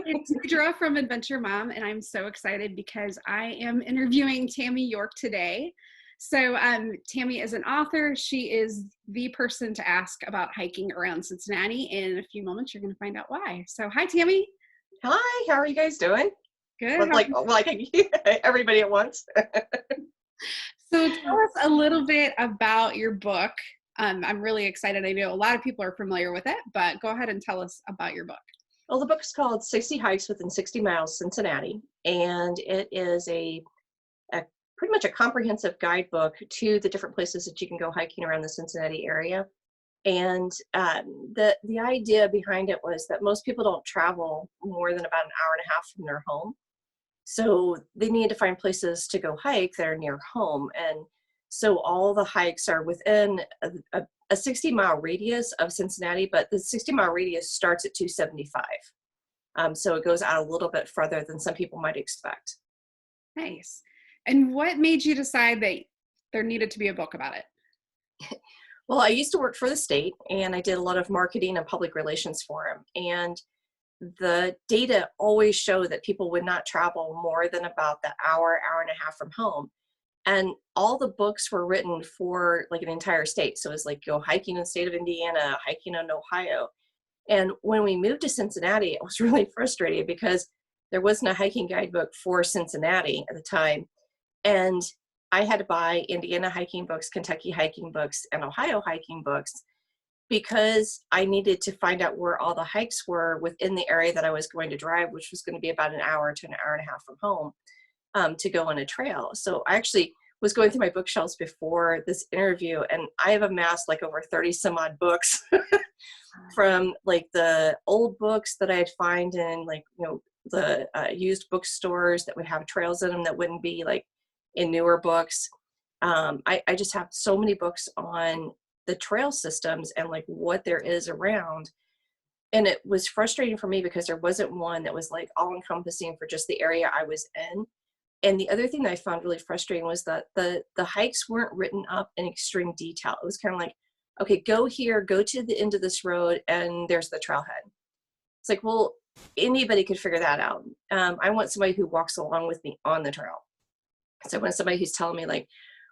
It's Deidre from Adventure Mom, and I'm so excited because I am interviewing Tammy York today. So Tammy is an author. She is the person to ask about hiking around Cincinnati. In a few moments, you're going to find out why. So hi, Tammy. Hi, how are you guys doing? Good. Like everybody at once. So tell us a little bit about your book. I'm really excited. I know a lot of people are familiar with it, but go ahead and tell us about your book. Well, the book is called 60 Hikes Within 60 Miles, Cincinnati, and it is a pretty much a comprehensive guidebook to the different places that you can go hiking around the Cincinnati area. And the idea behind it was that most people don't travel more than about an hour and a half from their home. So they need to find places to go hike that are near home. And so all the hikes are within a 60-mile radius of Cincinnati, but the 60-mile radius starts at 275. So it goes out a little bit further than some people might expect. Nice. And what made you decide that there needed to be a book about it? Well, I used to work for the state, and I did a lot of marketing and public relations for them. And the data always show that people would not travel more than about the hour and a half from home. And all the books were written for like an entire state. So it was like go hiking in the state of Indiana, hiking in Ohio. And when we moved to Cincinnati, I was really frustrated because there wasn't a hiking guidebook for Cincinnati at the time. And I had to buy Indiana hiking books, Kentucky hiking books, and Ohio hiking books because I needed to find out where all the hikes were within the area that I was going to drive, which was going to be about an hour to an hour and a half from home, to go on a trail. So I actually was going through my bookshelves before this interview, and I have amassed like over 30 some odd books from like the old books that I'd find in like, the used bookstores that would have trails in them that wouldn't be like in newer books. I just have so many books on the trail systems and like what there is around. And it was frustrating for me because there wasn't one that was like all encompassing for just the area I was in. And the other thing that I found really frustrating was that the hikes weren't written up in extreme detail. It was kind of like, okay, go here, go to the end of this road, and there's the trailhead. It's like, well, anybody could figure that out. I want somebody who walks along with me on the trail. So I want somebody who's telling me like,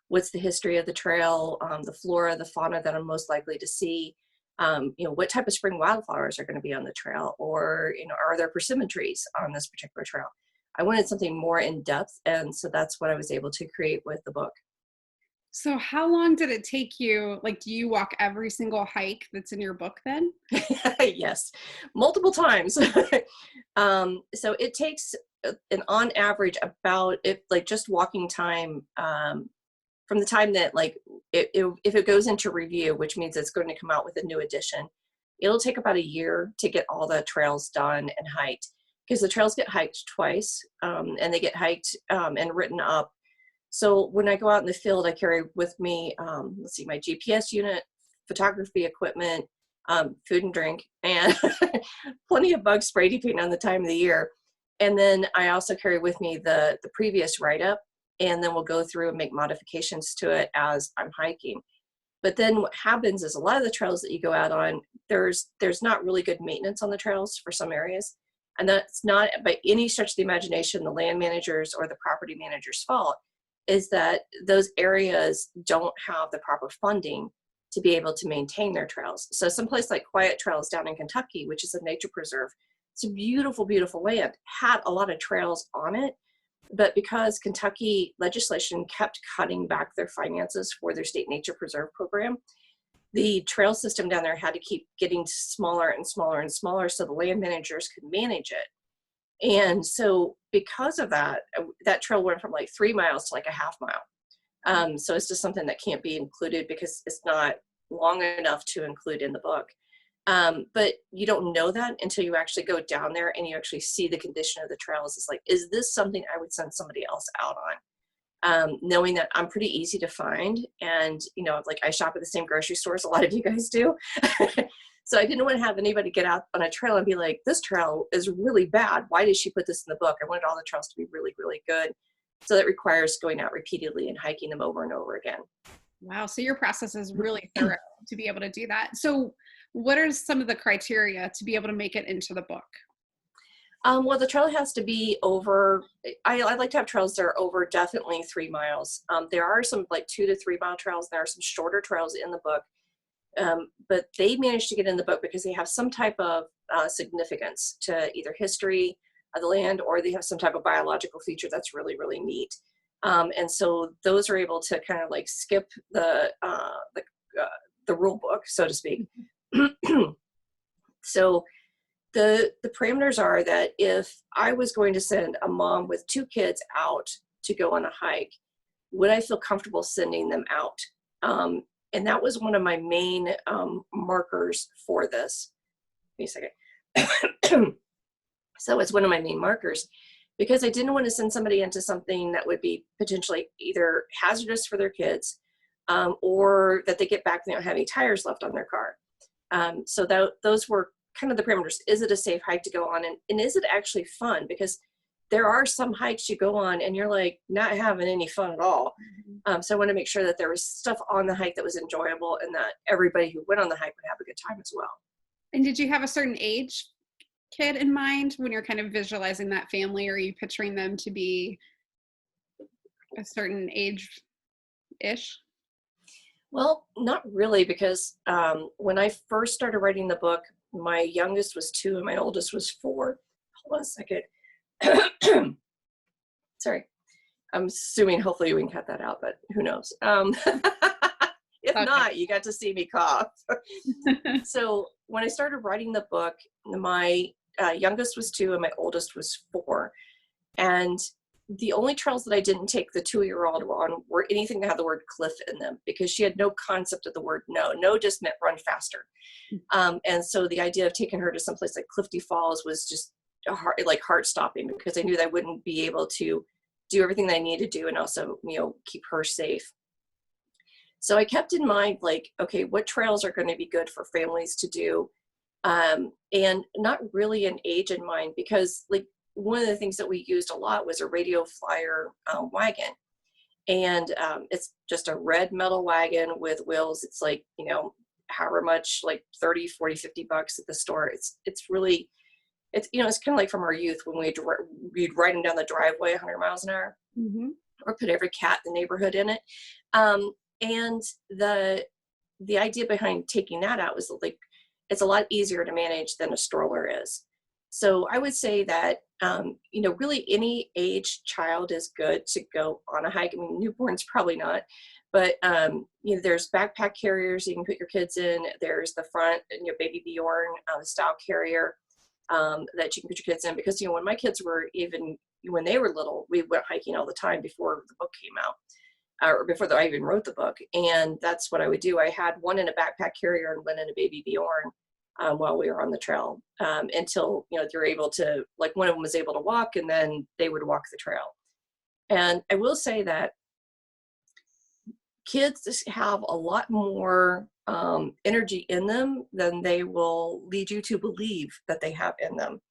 what's the history of the trail, the flora, the fauna that I'm most likely to see, what type of spring wildflowers are going to be on the trail, or, are there persimmon trees on this particular trail? I wanted something more in depth. And so that's what I was able to create with the book. So how long did it take you? Like, do you walk every single hike that's in your book then? Yes, multiple times. So it takes on average about just walking time from the time that if it goes into review, which means it's going to come out with a new edition, it'll take about a year to get all the trails done and hiked, because the trails get hiked twice, and they get hiked and written up. So when I go out in the field, I carry with me, my GPS unit, photography equipment, food and drink, and plenty of bug spray depending on the time of the year. And then I also carry with me the previous write-up, and then we'll go through and make modifications to it as I'm hiking. But then what happens is a lot of the trails that you go out on, there's not really good maintenance on the trails for some areas. And that's not by any stretch of the imagination the land managers or the property manager's fault. Is that those areas don't have the proper funding to be able to maintain their trails. So someplace like Quiet Trails down in Kentucky, which is a nature preserve, it's a beautiful, beautiful land, had a lot of trails on it. But because Kentucky legislation kept cutting back their finances for their state nature preserve program, the trail system down there had to keep getting smaller and smaller and smaller so the land managers could manage it. And so because of that, that trail went from like 3 miles to like a half mile. So it's just something that can't be included because it's not long enough to include in the book. But you don't know that until you actually go down there and you actually see the condition of the trails. It's like, is this something I would send somebody else out on? Knowing that I'm pretty easy to find. And, I shop at the same grocery stores a lot of you guys do. So I didn't want to have anybody get out on a trail and be like, this trail is really bad. Why did she put this in the book? I wanted all the trails to be really, really good. So that requires going out repeatedly and hiking them over and over again. Wow. So your process is really thorough to be able to do that. So what are some of the criteria to be able to make it into the book? Well, the trail has to be over, I like to have trails that are over definitely 3 miles. There are some like 2 to 3 mile trails. There are some shorter trails in the book, but they managed to get in the book because they have some type of significance to either history of the land, or they have some type of biological feature that's really, really neat. And so those are able to kind of like skip the rule book, so to speak. So the parameters are that if I was going to send a mom with 2 kids out to go on a hike, would I feel comfortable sending them out? And that was one of my main markers for this. Wait a second. So it's one of my main markers because I didn't want to send somebody into something that would be potentially either hazardous for their kids, or that they get back and they don't have any tires left on their car. So those were kind of the parameters. Is it a safe hike to go on? And is it actually fun? Because there are some hikes you go on and you're like not having any fun at all. So I want to make sure that there was stuff on the hike that was enjoyable and that everybody who went on the hike would have a good time as well. And did you have a certain age kid in mind when you're kind of visualizing that family? Or are you picturing them to be a certain age-ish? Well, not really, because when I first started writing the book, my youngest was 2 and my oldest was 4. Hold on a second. Sorry. I'm assuming hopefully we can cut that out, but who knows? If Okay. not, you got to see me cough. So when I started writing the book, my youngest was 2 and my oldest was 4. And the only trails that I didn't take the 2-year-old on were anything that had the word cliff in them, because she had no concept of the word no. No just meant run faster. And so the idea of taking her to someplace like Clifty Falls was just heart stopping, because I knew that I wouldn't be able to do everything that I needed to do and also, keep her safe. So I kept in mind, like, okay, what trails are going to be good for families to do? And not really an age in mind, because like one of the things that we used a lot was a radio flyer wagon. And it's just a red metal wagon with wheels. It's like, however much, like 30, 40, 50 bucks at the store. It's really, it's kind of like from our youth when we'd ride them down the driveway 100 miles an hour, or put every cat in the neighborhood in it. And the idea behind taking that out was like, it's a lot easier to manage than a stroller is. So I would say that, really any age child is good to go on a hike. I mean, newborns probably not, but, there's backpack carriers you can put your kids in. There's the front, baby Bjorn style carrier that you can put your kids in, because, when my kids were when they were little, we went hiking all the time before the book came out. Or before I even wrote the book. And that's what I would do. I had one in a backpack carrier and one in a baby Bjorn while we were on the trail, until, they're able to, like one of them was able to walk, and then they would walk the trail. And I will say that kids have a lot more energy in them than they will lead you to believe that they have in them.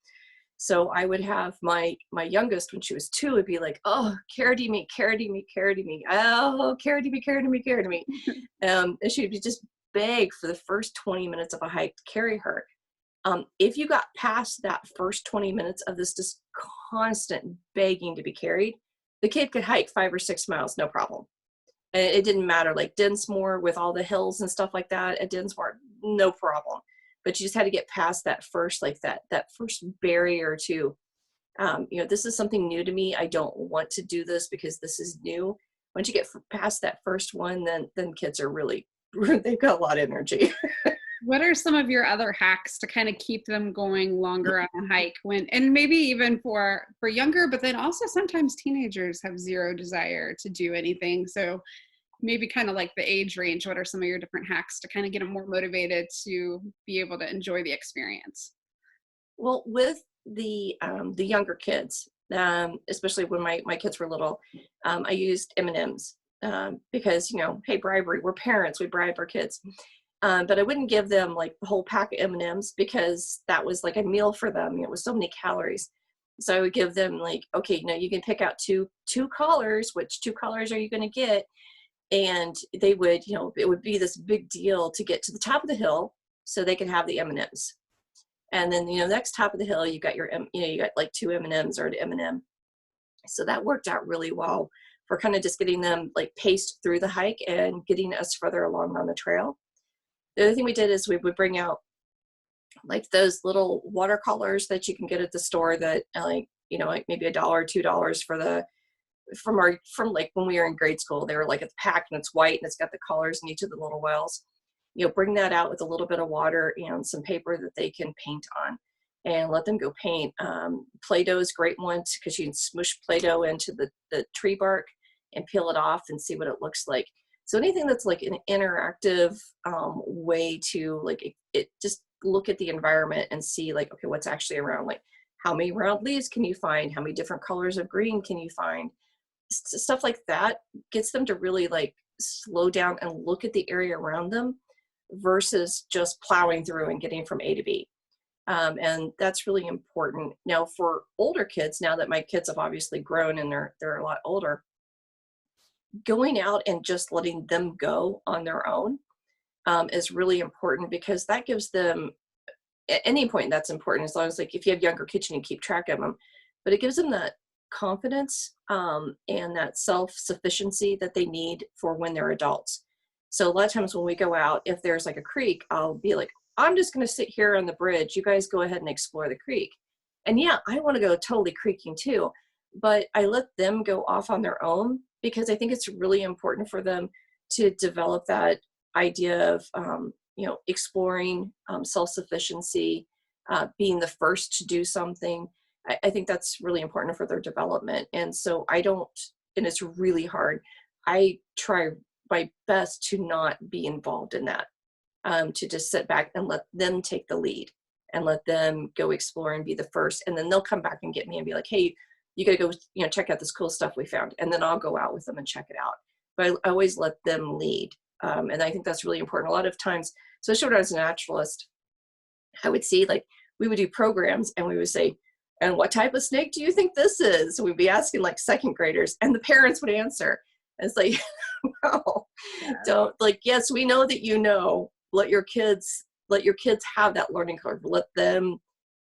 So I would have my youngest, when she was 2, would be like, oh, carry me. Oh, carry me. And she'd be just beg for the first 20 minutes of a hike to carry her. If you got past that first 20 minutes of this just constant begging to be carried, the kid could hike 5 or 6 miles, no problem. And it didn't matter, like Dinsmore with all the hills and stuff like that at Dinsmore, no problem. But you just had to get past that first, like that first barrier to, this is something new to me. I don't want to do this because this is new. Once you get past that first one, then kids are really, they've got a lot of energy. What are some of your other hacks to kind of keep them going longer on a hike, and maybe even for younger, but then also sometimes teenagers have zero desire to do anything. So maybe kind of like the age range, what are some of your different hacks to kind of get them more motivated to be able to enjoy the experience? Well, with the younger kids, especially when my kids were little, I used M&Ms because, hey, bribery, we're parents, we bribe our kids. But I wouldn't give them like the whole pack of M&Ms, because that was like a meal for them. It was so many calories. So I would give them like, okay, you can pick out two collars. Which 2 collars are you going to get? And they would, it would be this big deal to get to the top of the hill so they could have the M&Ms. And then, next top of the hill, you got you got like 2 M&Ms or an M&M. So that worked out really well for kind of just getting them like paced through the hike and getting us further along on the trail. The other thing we did is we would bring out like those little watercolors that you can get at the store that like maybe $1 or $2 from like when we were in grade school. They were like at the pack and it's white and it's got the colors in each of the little wells. Bring that out with a little bit of water and some paper that they can paint on and let them go paint. Play-Doh is a great one because you can smush Play-Doh into the tree bark and peel it off and see what it looks like. So anything that's like an interactive way to like it just look at the environment and see like, okay, what's actually around, like how many round leaves can you find? How many different colors of green can you find? Stuff like that gets them to really like slow down and look at the area around them versus just plowing through and getting from A to B. And that's really important. Now for older kids, now that my kids have obviously grown and they're a lot older, going out and just letting them go on their own is really important, because that gives them, at any point that's important, as long as like if you have younger kids you can keep track of them, but it gives them that confidence and that self-sufficiency that they need for when they're adults. So a lot of times when we go out, if there's like a creek, I'll be like, I'm just going to sit here on the bridge. You guys go ahead and explore the creek. And yeah, I want to go totally creeking too, but I let them go off on their own because I think it's really important for them to develop that idea of, exploring, self-sufficiency, being the first to do something. I think that's really important for their development. And so and it's really hard. I try my best to not be involved in that, to just sit back and let them take the lead and let them go explore and be the first. And then they'll come back and get me and be like, hey, you got to go, check out this cool stuff we found. And then I'll go out with them and check it out. But I always let them lead. And I think that's really important. A lot of times, especially when I was a naturalist, I would see like, we would do programs and we would say, and what type of snake do you think this is? So we'd be asking like second graders and the parents would answer. And it's like, well, don't like, yes, we know that, let your kids have that learning curve, let them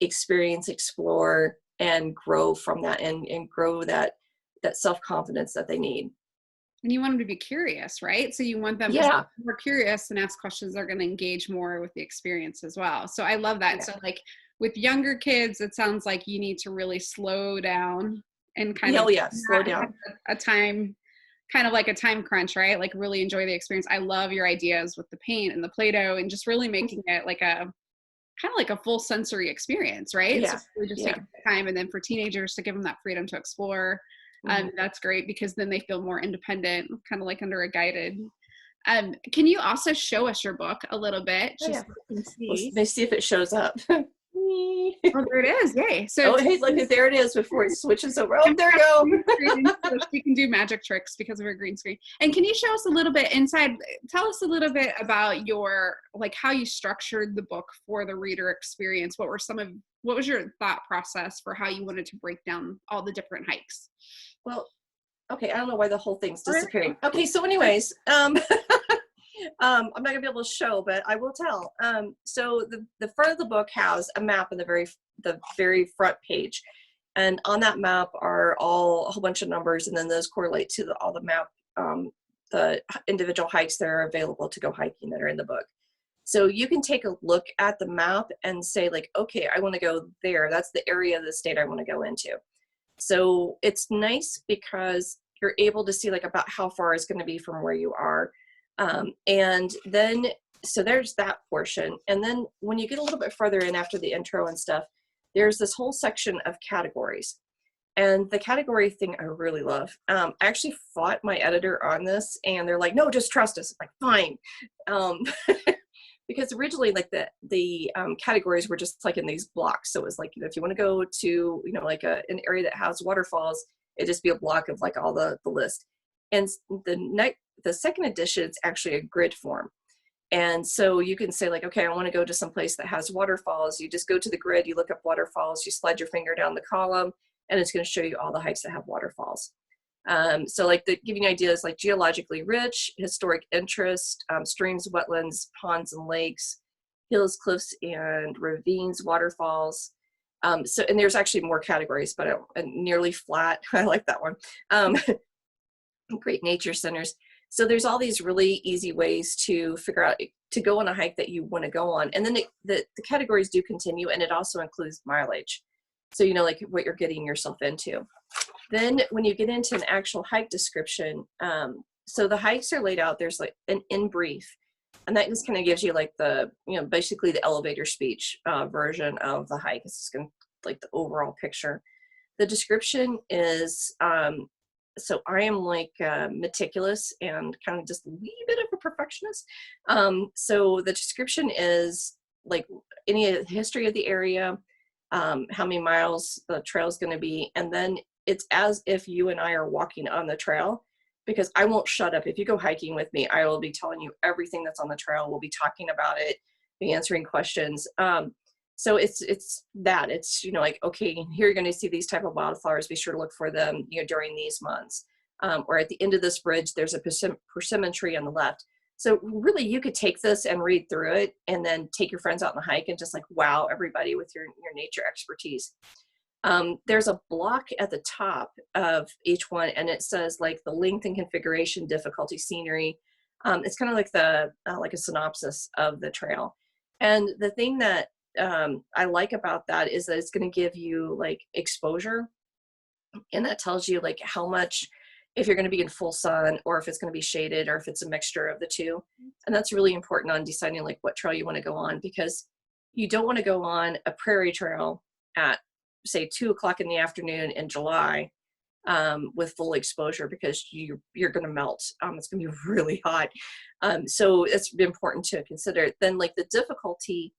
experience, explore, and grow from that and grow that self-confidence that they need. And you want them to be curious, right? So you want them to be more curious and ask questions that are going to engage more with the experience as well. So I love that. Yeah. So like with younger kids, it sounds like you need to really slow down and kind of slow down a time, kind of like a time crunch, right? Like really enjoy the experience. I love your ideas with the paint and the Play-Doh and just really making it like kind of like a full sensory experience, right? Yeah. So really just taking the time, and then for teenagers to give them that freedom to explore. That's great because then they feel more independent, kind of like under a guided. Can you also show us your book a little bit? Just so we can see. Let's see if it shows up. Oh, there it is. Yay. So hey, look, there it is before it switches over. Oh, there you go. She can do magic tricks because of her green screen. And can you show us a little bit inside? Tell us a little bit about how you structured the book for the reader experience. What was your thought process for how you wanted to break down all the different hikes? Well, okay, I don't know why the whole thing's disappearing. Okay, so anyways, I'm not gonna be able to show, but I will tell. So the front of the book has a map in the very front page, and on that map are a whole bunch of numbers, and then those correlate to all the map, the individual hikes that are available to go hiking that are in the book. So you can take a look at the map and say like, okay, I want to go there. That's the area of the state I want to go into. So it's nice because you're able to see like about how far it's going to be from where you are. And then, so there's that portion. And then when you get a little bit further in after the intro and stuff, there's this whole section of categories. And the category thing I really love. I actually fought my editor on this and they're like, no, just trust us. I'm like, fine. Because originally like the categories were just like in these blocks. So it was like, if you want to go to, like an area that has waterfalls, it'd just be a block of like all the list. And the second edition is actually a grid form. And so you can say like, okay, I want to go to some place that has waterfalls. You just go to the grid, you look up waterfalls, you slide your finger down the column, and it's going to show you all the hikes that have waterfalls. So like giving ideas like geologically rich, historic interest, streams, wetlands, ponds, and lakes, hills, cliffs, and ravines, waterfalls. So, and there's actually more categories, but nearly flat. I like that one. Great nature centers. So there's all these really easy ways to figure out to go on a hike that you want to go on. And then the categories do continue, and it also includes mileage. So you know, like what you're getting yourself into. Then when you get into an actual hike description, so the hikes are laid out, there's like an in brief, and that just kind of gives you like the, you know, basically the elevator speech version of the hike. It's just going to like the overall picture. The description is, so I am like meticulous and kind of just a wee bit of a perfectionist. So the description is like any history of the area, how many miles the trail is going to be, and then it's as if you and I are walking on the trail, because I won't shut up. If you go hiking with me, I will be telling you everything that's on the trail. We'll be talking about it, be answering questions. So it's that, it's, you know, like, okay, here you're going to see these type of wildflowers. Be sure to look for them, you know, during these months. Or at the end of this bridge, there's a persimmon tree on the left. So really you could take this and read through it and then take your friends out on the hike and just like, wow, everybody with your nature expertise. There's a block at the top of each one, and it says like the length and configuration, difficulty, scenery. It's kind of like like a synopsis of the trail. And the thing that I like about that is that it's going to give you like exposure, and that tells you like how much, if you're going to be in full sun or if it's going to be shaded or if it's a mixture of the two. And that's really important on deciding like what trail you want to go on, because you don't want to go on a prairie trail at say 2:00 in the afternoon in July with full exposure, because you're going to melt. It's going to be really hot. So it's important to consider. Then like the difficulty,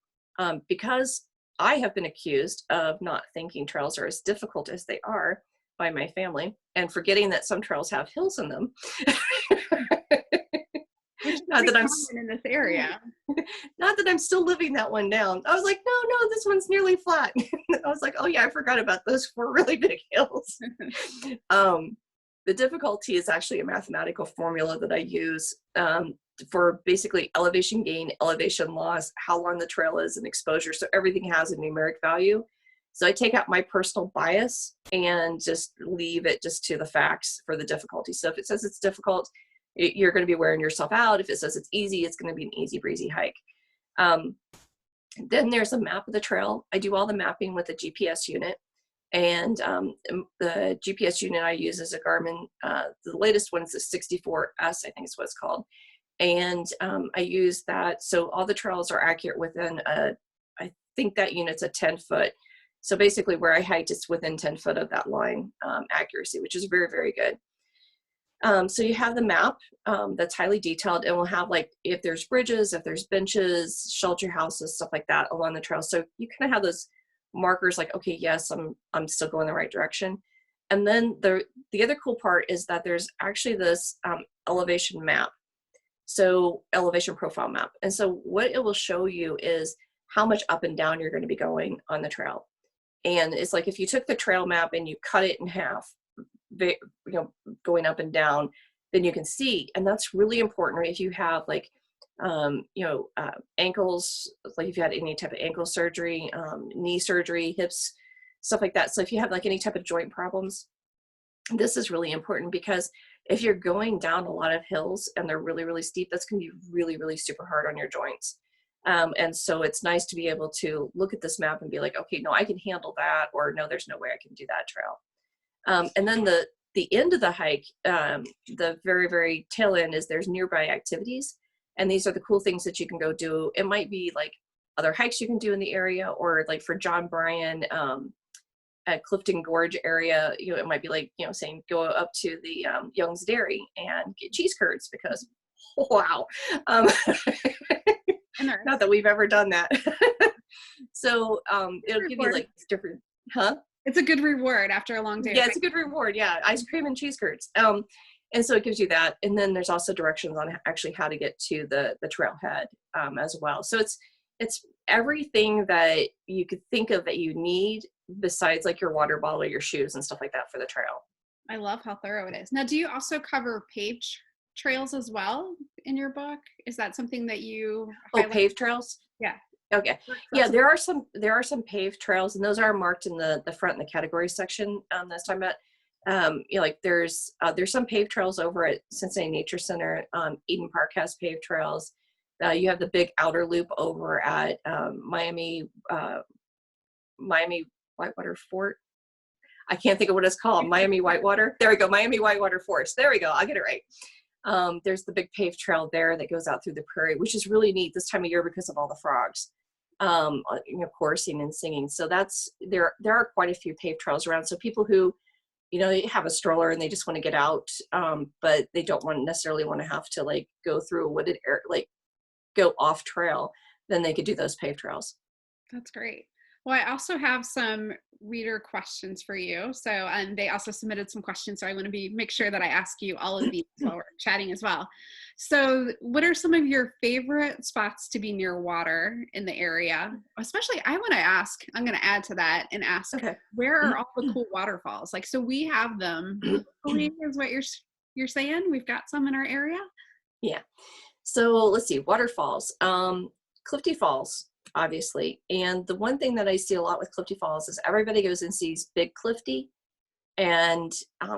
because I have been accused of not thinking trails are as difficult as they are by my family, and forgetting that some trails have hills in them. Which is Not that I'm common in this area. not that I'm still living that one down. I was like, no, this one's nearly flat. I was like, oh yeah, I forgot about those 4 really big hills. The difficulty is actually a mathematical formula that I use for basically elevation gain, elevation loss, how long the trail is, and exposure. So everything has a numeric value. So I take out my personal bias and just leave it just to the facts for the difficulty. So if it says it's difficult, you're going to be wearing yourself out. If it says it's easy, it's going to be an easy breezy hike. Then there's a map of the trail. I do all the mapping with a GPS unit, and the GPS unit I use is a Garmin. The latest one is the 64S, I think is what it's called. And I use that. So all the trails are accurate within I think that unit's a 10-foot. So basically where I hiked, it's within 10 foot of that line accuracy, which is very, very good. So you have the map that's highly detailed, and we'll have like, if there's bridges, if there's benches, shelter houses, stuff like that along the trail. So you kind of have those markers like, okay, yes, I'm still going the right direction. And then the other cool part is that there's actually this elevation map. So elevation profile map. And so what it will show you is how much up and down you're going to be going on the trail. And it's like, if you took the trail map and you cut it in half, you know, going up and down, then you can see. And that's really important if you have like, you know, ankles, like if you had any type of ankle surgery, knee surgery, hips, stuff like that. So if you have like any type of joint problems, this is really important, because if you're going down a lot of hills and they're really, really steep, that's going to be really, really super hard on your joints. And so it's nice to be able to look at this map and be like, okay, no, I can handle that, or no, there's no way I can do that trail. And then the end of the hike, the very, very tail end, is there's nearby activities. And these are the cool things that you can go do. It might be like other hikes you can do in the area, or like for John Bryan, at Clifton Gorge area, you know, it might be like, you know, saying go up to the Young's Dairy and get cheese curds, because wow. Not that we've ever done that. So it'll give you like different, huh? It's a good reward after a long day. Yeah, it's a good reward. Yeah, ice cream and cheese curds. And so it gives you that. And then there's also directions on actually how to get to the trailhead as well. So it's everything that you could think of that you need, besides like your water bottle, your shoes, and stuff like that for the trail. I love how thorough it is. Now, do you also cover paved trails as well in your book? Is that something that you highlight? Paved trails? Yeah. Okay. Yeah, there are some paved trails, and those are marked in the front in the category section that's talking about. Like there's some paved trails over at Cincinnati Nature Center. Eden Park has paved trails. You have the big outer loop over at Miami Whitewater Fort. I can't think of what it's called. Miami Whitewater. There we go. Miami Whitewater Forest. There we go. I'll get it right. There's the big paved trail there that goes out through the prairie, which is really neat this time of year because of all the frogs, coursing and singing. So there are quite a few paved trails around. So people who, they have a stroller and they just want to get out, but they don't necessarily want to have to like go through a wooded area, like go off trail, then they could do those paved trails. That's great. Well, I also have some reader questions for you. So they also submitted some questions. So I want to make sure that I ask you all of these while we're chatting as well. So what are some of your favorite spots to be near water in the area? Especially, I'm going to add to that and ask, okay, where are all the cool waterfalls? Like, so we have them locally is what you're saying? We've got some in our area? Yeah. So let's see, waterfalls. Clifty Falls, obviously. And the one thing that I see a lot with Clifty Falls is everybody goes and sees Big Clifty. And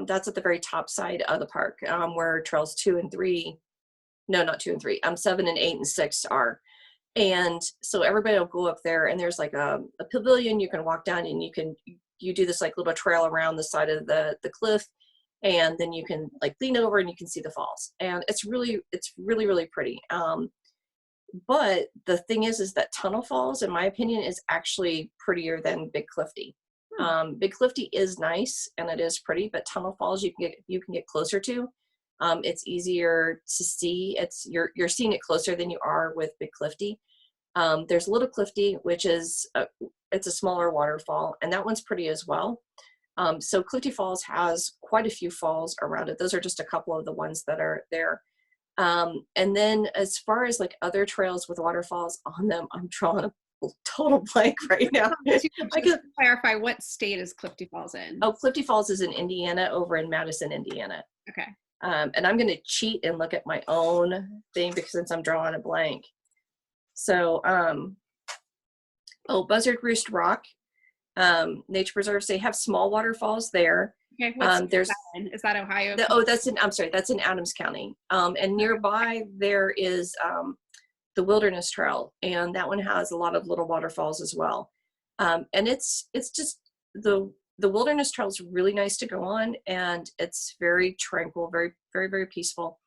that's at the very top side of the park, where trails 2 and 3, no, not 2 and 3, 7 and 8 and 6 are. And so everybody will go up there, and there's like a pavilion you can walk down, and you do this like little trail around the side of the cliff. And then you can like lean over and you can see the falls. And it's really, really pretty. But the thing is that Tunnel Falls, in my opinion, is actually prettier than Big Clifty. Big Clifty is nice and it is pretty, but Tunnel Falls you can get closer to. It's easier to see. You're seeing it closer than you are with Big Clifty. There's Little Clifty, which is it's a smaller waterfall, and that one's pretty as well. So Clifty Falls has quite a few falls around it. Those are just a couple of the ones that are there. And then as far as like other trails with waterfalls on them, I'm drawing a total blank right now. I can clarify, what state is Clifty Falls in? Oh, Clifty Falls is in Indiana, over in Madison, Indiana. Okay. And I'm going to cheat and look at my own thing because since I'm drawing a blank. So, Buzzard Roost Rock, nature preserves, they have small waterfalls there. Okay, is that Ohio? That's in Adams County. And nearby there is the Wilderness Trail, and that one has a lot of little waterfalls as well. And it's just the Wilderness Trail is really nice to go on, and it's very tranquil, very, very, very peaceful.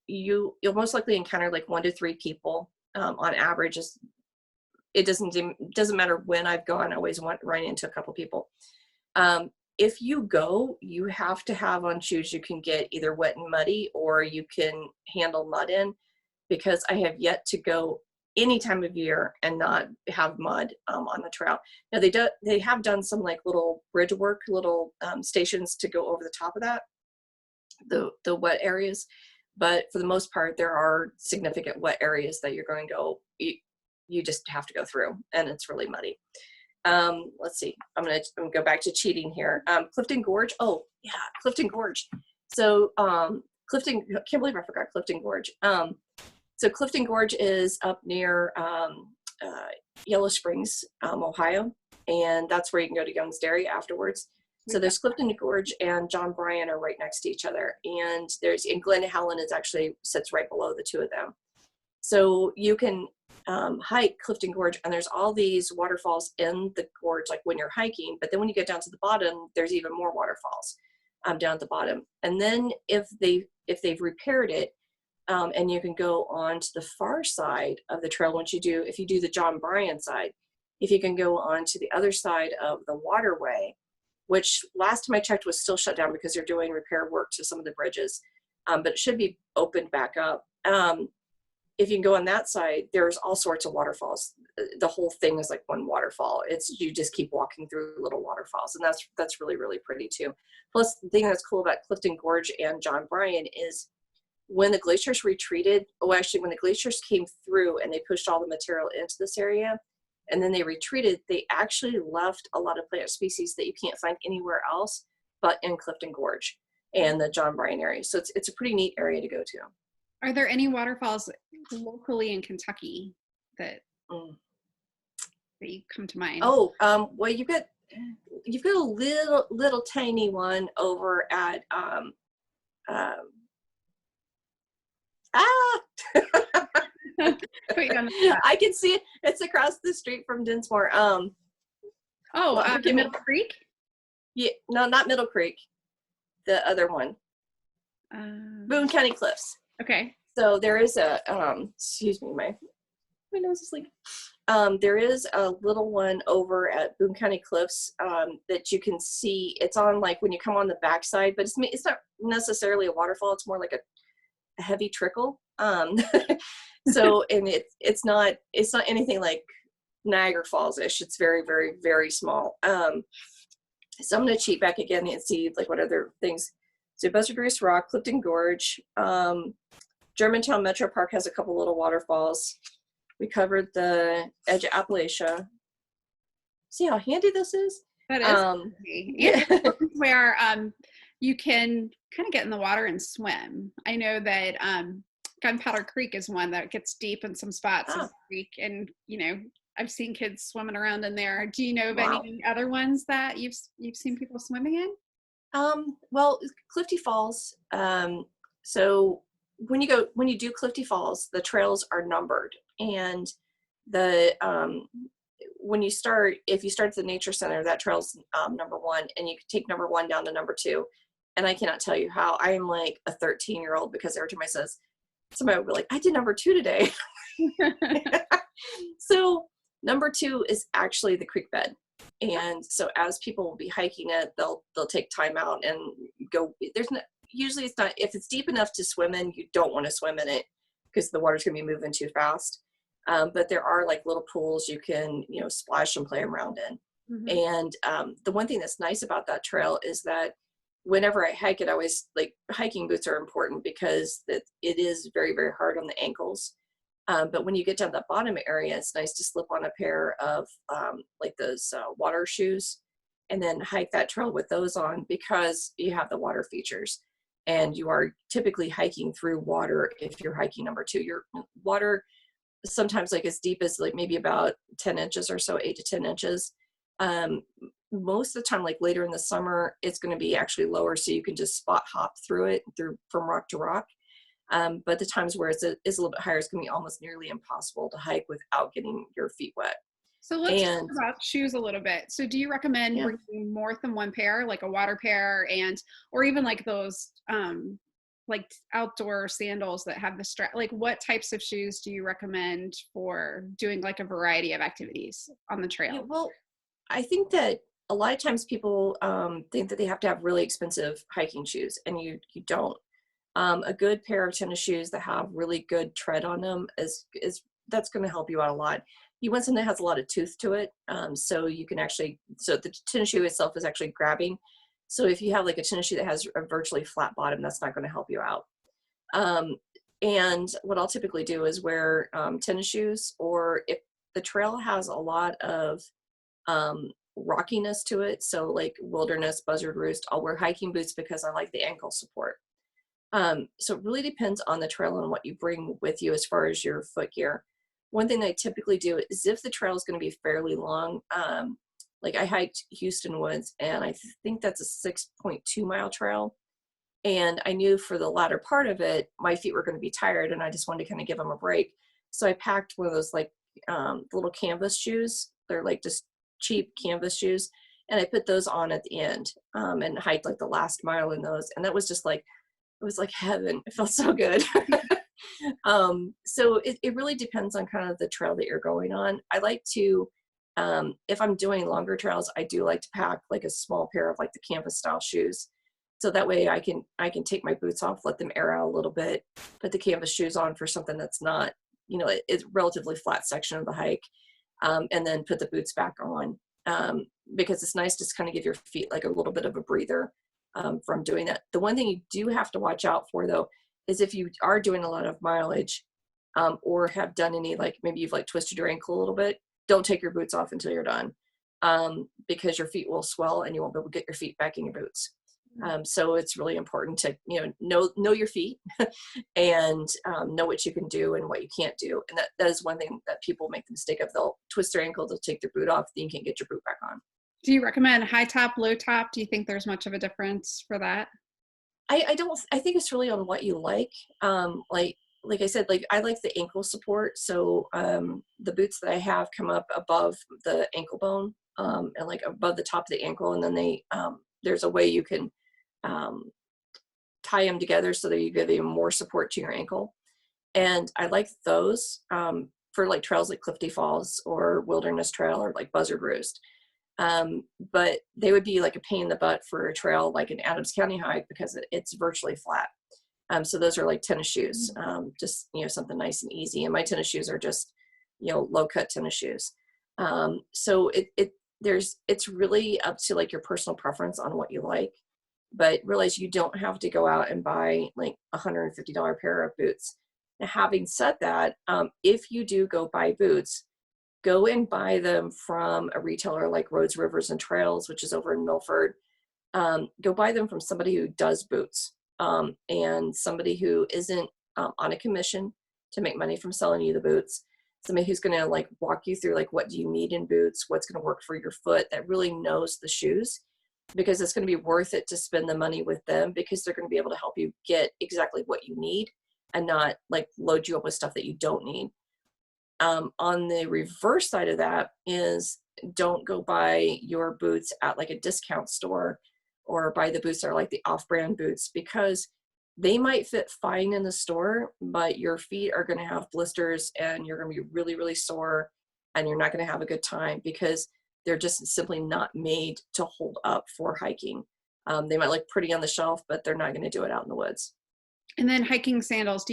You'll most likely encounter like 1 to 3 people on average. It doesn't matter when I've gone, I always run into a couple people. If you go, you have to have on shoes you can get either wet and muddy or you can handle mud in, because I have yet to go any time of year and not have mud on the trail. Now they have done some like little bridge work, little stations to go over the top of that, the wet areas. But for the most part, there are significant wet areas that you're going to go, you just have to go through, and it's really muddy. Let's see, I'm gonna go back to cheating here. Clifton Gorge. Oh yeah, Clifton Gorge. So Clifton, can't believe I forgot Clifton Gorge. So Clifton Gorge is up near Yellow Springs, Ohio, and that's where you can go to Young's Dairy afterwards. So there's Clifton Gorge and John Bryan are right next to each other, and Glen Helen sits right below the two of them. So you can hike Clifton Gorge, and there's all these waterfalls in the gorge, like when you're hiking. But then when you get down to the bottom, there's even more waterfalls down at the bottom. And then if they've repaired it, and you can go on to the far side of the trail if you do the John Bryan side, if you can go on to the other side of the waterway, which last time I checked was still shut down because they're doing repair work to some of the bridges, but it should be opened back up. If you can go on that side, there's all sorts of waterfalls. The whole thing is like one waterfall. You just keep walking through little waterfalls, and that's really, really pretty too. Plus, the thing that's cool about Clifton Gorge and John Bryan is when the glaciers retreated, when the glaciers came through and they pushed all the material into this area, and then they retreated, they actually left a lot of plant species that you can't find anywhere else but in Clifton Gorge and the John Bryan area. So it's a pretty neat area to go to. Are there any waterfalls locally in Kentucky that Mm. that you come to mind? Oh, well, you've got a little tiny one over at um ah Put you on the spot. I can see it. It's across the street from Dinsmore. Oh, Well, forgive me. Middle Creek? Yeah, no, not Middle Creek. The other one, Boone County Cliffs. Okay. So there is a excuse me, my nose is leaking. There is a little one over at Boone County Cliffs that you can see. It's on like when you come on the backside, but it's not necessarily a waterfall. It's more like a heavy trickle. So and it's not anything like Niagara Falls-ish. It's very, very, very small. So I'm going to cheat back again and see like what other things. So Buzzard Roost Rock, Clifton Gorge, Germantown Metro Park has a couple little waterfalls. We covered the edge of Appalachia. See how handy this is? That is handy. Yeah. Where you can kind of get in the water and swim. I know that Gunpowder Creek is one that gets deep in some spots in the creek, and I've seen kids swimming around in there. Do you know of any other ones that you've seen people swimming in? Well, Clifty Falls. So when you do Clifty Falls, the trails are numbered, and the when you start, if you start at the nature center, that trail's number 1, and you can take number 1 down to number 2. And I cannot tell you how I am like a 13-year-old, because every time I says, somebody will be like, I did number 2 today. So number 2 is actually the creek bed. And so as people will be hiking it, they'll take time out and go. Usually it's not, if it's deep enough to swim in, you don't want to swim in it because the water's going to be moving too fast. But there are like little pools you can, splash and play around in. Mm-hmm. And the one thing that's nice about that trail is that whenever I hike it, I always like, hiking boots are important because it is very, very hard on the ankles. But when you get down the bottom area, it's nice to slip on a pair of like those water shoes and then hike that trail with those on, because you have the water features and you are typically hiking through water. If you're hiking number 2, your water sometimes like as deep as like maybe about 10 inches or so, 8 to 10 inches. Most of the time, like later in the summer, it's going to be actually lower, so you can just spot hop through from rock to rock. But the times where it's a little bit higher, it's going to be almost nearly impossible to hike without getting your feet wet. So let's talk about shoes a little bit. So do you recommend bringing more than one pair, like a water pair, or even like those like outdoor sandals that have the strap? Like what types of shoes do you recommend for doing like a variety of activities on the trail? Yeah, well, I think that a lot of times people think that they have to have really expensive hiking shoes, and you don't. A good pair of tennis shoes that have really good tread on them is that's going to help you out a lot. You want something that has a lot of tooth to it, so you can actually, so the tennis shoe itself is actually grabbing. So if you have like a tennis shoe that has a virtually flat bottom, that's not going to help you out. And what I'll typically do is wear tennis shoes, or if the trail has a lot of rockiness to it, so like Wilderness, Buzzard Roost, I'll wear hiking boots because I like the ankle support. So it really depends on the trail and what you bring with you as far as your foot gear. One thing I typically do is if the trail is going to be fairly long, like I hiked Winton Woods, and I think that's a 6.2 mile trail. And I knew for the latter part of it, my feet were going to be tired, and I just wanted to kind of give them a break. So I packed one of those like little canvas shoes. They're like just cheap canvas shoes. And I put those on at the end and hiked like the last mile in those. And that was just like, it was like heaven. It felt so good. So it really depends on kind of the trail that you're going on. I like to, if I'm doing longer trails, I do like to pack like a small pair of like the canvas style shoes. So that way I can take my boots off, let them air out a little bit, put the canvas shoes on for something that's not, it's relatively flat section of the hike, and then put the boots back on, because it's nice to just kind of give your feet like a little bit of a breather from doing that. The one thing you do have to watch out for though, is if you are doing a lot of mileage, or have done any, like maybe you've like twisted your ankle a little bit, don't take your boots off until you're done, because your feet will swell and you won't be able to get your feet back in your boots. So it's really important to, know your feet and know what you can do and what you can't do. And that is one thing that people make the mistake of. They'll twist their ankle, they'll take their boot off, then you can't get your boot back on. Do you recommend high top, low top? Do you think there's much of a difference for that? I think it's really on what you like. Like I said, like I like the ankle support. So the boots that I have come up above the ankle bone and like above the top of the ankle. And then there's a way you can tie them together so that you give even more support to your ankle. And I like those for like trails like Clifty Falls or Wilderness Trail or like Buzzard Roost. But they would be like a pain in the butt for a trail like an Adams County hike because it's virtually flat. So those are like tennis shoes, just, something nice and easy. And my tennis shoes are just, low cut tennis shoes. So it's really up to like your personal preference on what you like, but realize you don't have to go out and buy like $150 pair of boots. Now, having said that, if you do go buy boots, go and buy them from a retailer like Roads, Rivers, and Trails, which is over in Milford. Go buy them from somebody who does boots and somebody who isn't on a commission to make money from selling you the boots. Somebody who's going to like walk you through like what do you need in boots, what's going to work for your foot, that really knows the shoes, because it's going to be worth it to spend the money with them because they're going to be able to help you get exactly what you need and not like load you up with stuff that you don't need. On the reverse side of that is don't go buy your boots at like a discount store or buy the boots that are like the off-brand boots, because they might fit fine in the store, but your feet are going to have blisters and you're going to be really, really sore and you're not going to have a good time because they're just simply not made to hold up for hiking. They might look pretty on the shelf, but they're not going to do it out in the woods. And then hiking sandals,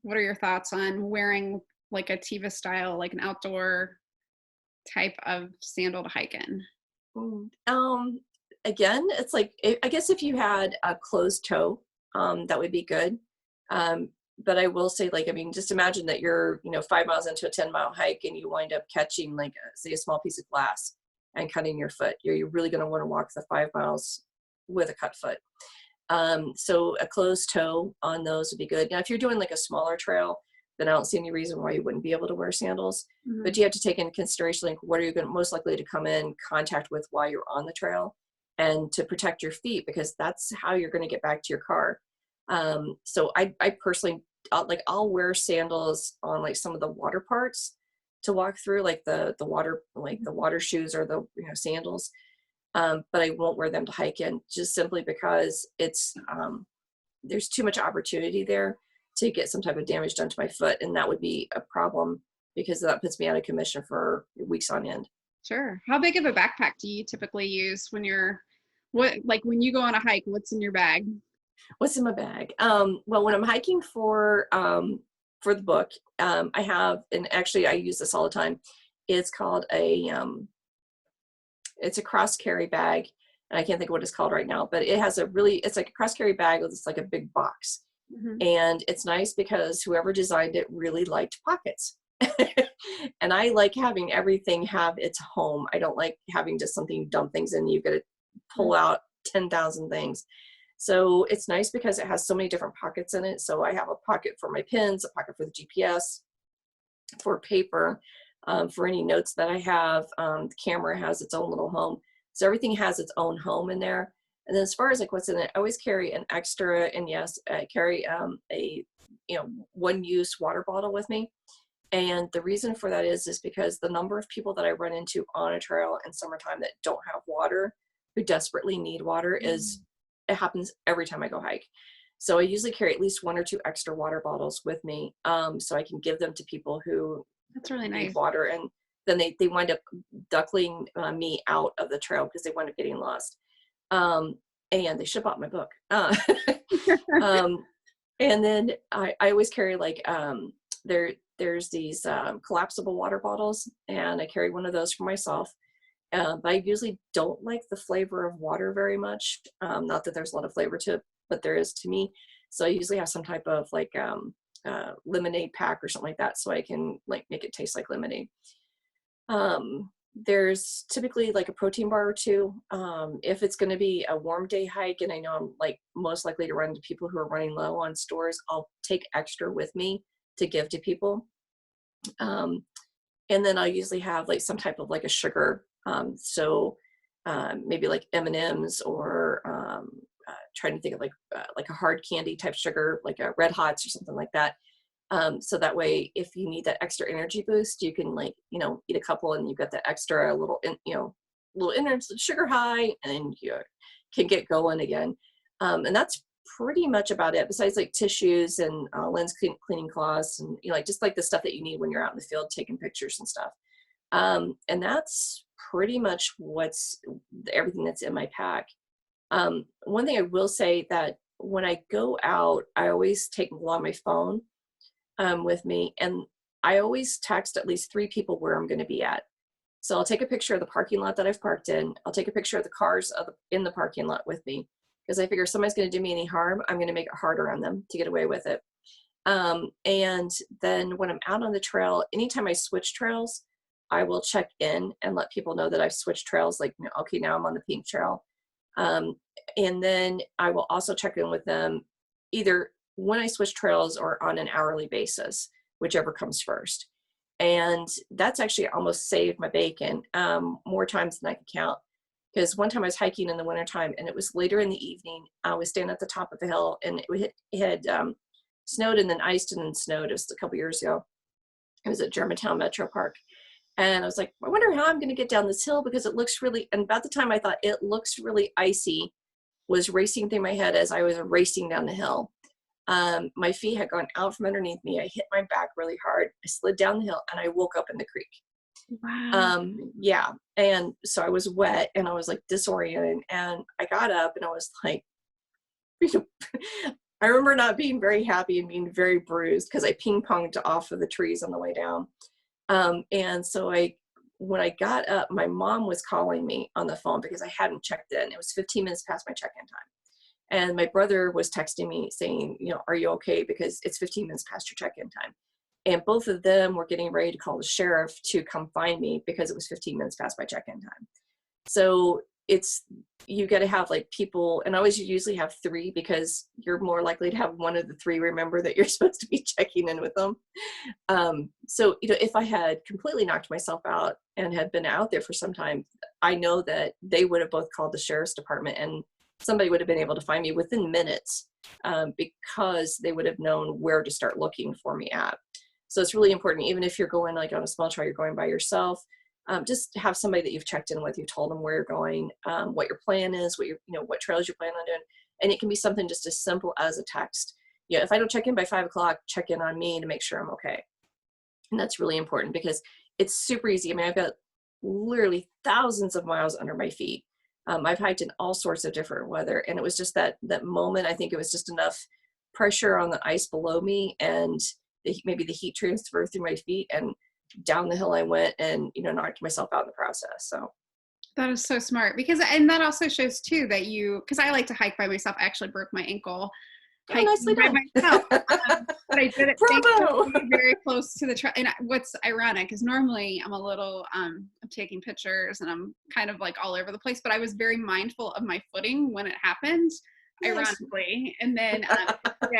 what are your thoughts on wearing like a Teva style, like an outdoor type of sandal to hike in? Again, it's like, I guess if you had a closed toe, that would be good. But I will say, like, I mean, just imagine that you're, 5 miles into a 10-mile hike and you wind up catching like, say, a small piece of glass and cutting your foot. You're really going to want to walk the 5 miles with a cut foot. So a closed toe on those would be good. Now, if you're doing like a smaller trail, then I don't see any reason why you wouldn't be able to wear sandals. Mm-hmm. But you have to take into consideration, like, what are you going to most likely to come in contact with while you're on the trail, and to protect your feet, because that's how you're going to get back to your car. So I personally, I'll wear sandals on like some of the water parts to walk through, like the water, like the water shoes or the sandals. But I won't wear them to hike in, just simply because it's there's too much opportunity there to get some type of damage done to my foot, and that would be a problem because that puts me out of commission for weeks on end. Sure. How big of a backpack do you typically use when when you go on a hike? What's in your bag? What's in my bag? Well, when I'm hiking for the book, I have, and actually I use this all the time. It's called it's a cross carry bag, and I can't think of what it's called right now, but it has it's like a cross carry bag with like a big box. Mm-hmm. And it's nice because whoever designed it really liked pockets. And I like having everything have its home. I don't like having just something you dump things in, you've got to pull out 10,000 things. So it's nice because it has so many different pockets in it. So I have a pocket for my pins, a pocket for the GPS, for paper, for any notes that I have. The camera has its own little home. So everything has its own home in there. And then as far as like what's in it, I always carry an extra, and yes, I carry a one-use water bottle with me. And the reason for that is because the number of people that I run into on a trail in summertime that don't have water, who desperately need water, it happens every time I go hike. So I usually carry at least 1 or 2 extra water bottles with me, so I can give them to people who That's really nice. need water. And then they wind up duckling me out of the trail because they wind up getting lost. And they ship out my book. And then I always carry like, there's these collapsible water bottles, and I carry one of those for myself. But I usually don't like the flavor of water very much. Not that there's a lot of flavor to it, but there is to me. So I usually have some type of like lemonade pack or something like that, so I can like make it taste like lemonade. there's typically like a protein bar or two. If it's going to be a warm day hike, and I know I'm like most likely to run into people who are running low on stores, I'll take extra with me to give to people. And then I'll usually have like some type of like a sugar. Maybe like M&Ms, or trying to think of like a hard candy type sugar, like a Red Hots or something like that. So that way, if you need that extra energy boost, you can like, eat a couple and you've got that extra little energy sugar high, and you can get going again. And that's pretty much about it, besides like tissues and lens cleaning cloths, and like just like the stuff that you need when you're out in the field taking pictures and stuff. And that's pretty much everything that's in my pack. One thing I will say, that when I go out, I always take along my phone with me, and I always text at least 3 people where I'm going to be at. So I'll take a picture of the parking lot that I've parked in. I'll take a picture of the cars in the parking lot with me, because I figure if somebody's going to do me any harm, I'm going to make it harder on them to get away with it. And then when I'm out on the trail, anytime I switch trails, I will check in and let people know that I've switched trails. Like, okay, now I'm on the pink trail. And then I will also check in with them either when I switch trails or on an hourly basis, whichever comes first. And that's actually almost saved my bacon more times than I could count. Because one time I was hiking in the wintertime, and it was later in the evening. I was standing at the top of the hill, and it had snowed and then iced and then snowed. It was a couple years ago. It was at Germantown Metro Park. And I was like, I wonder how I'm going to get down this hill, because it looks really, and about the time I thought it looks really icy was racing through my head as I was racing down the hill. My feet had gone out from underneath me. I hit my back really hard. I slid down the hill, and I woke up in the creek. Wow. Yeah. And so I was wet, and I was like disoriented, and I got up, and I was like, I remember not being very happy and being very bruised, because I ping-ponged off of the trees on the way down. And so when I got up, my mom was calling me on the phone because I hadn't checked in. It was 15 minutes past my check-in time. And my brother was texting me saying, are you okay? Because it's 15 minutes past your check-in time. And both of them were getting ready to call the sheriff to come find me, because it was 15 minutes past my check-in time. So you got to have like people, and I always usually have 3, because you're more likely to have one of the 3 remember that you're supposed to be checking in with them. So, if I had completely knocked myself out and had been out there for some time, I know that they would have both called the sheriff's department, and somebody would have been able to find me within minutes, because they would have known where to start looking for me at. So it's really important, even if you're going like on a small trail, you're going by yourself, just have somebody that you've checked in with, you've told them where you're going, what your plan is, what trails you plan on doing. And it can be something just as simple as a text. If I don't check in by 5 o'clock, check in on me to make sure I'm okay. And that's really important, because it's super easy. I mean, I've got literally thousands of miles under my feet. I've hiked in all sorts of different weather, and it was just that moment. I think it was just enough pressure on the ice below me, and maybe the heat transferred through my feet, and down the hill I went, and knocked myself out in the process. So That is so smart, and that also shows too that because I like to hike by myself. I actually broke my ankle hiking by myself, but I did it thankfully very close to the trail. And what's ironic is normally I'm a little I'm taking pictures and I'm kind of like all over the place, but I was very mindful of my footing when it happened. Nice. Ironically. And then I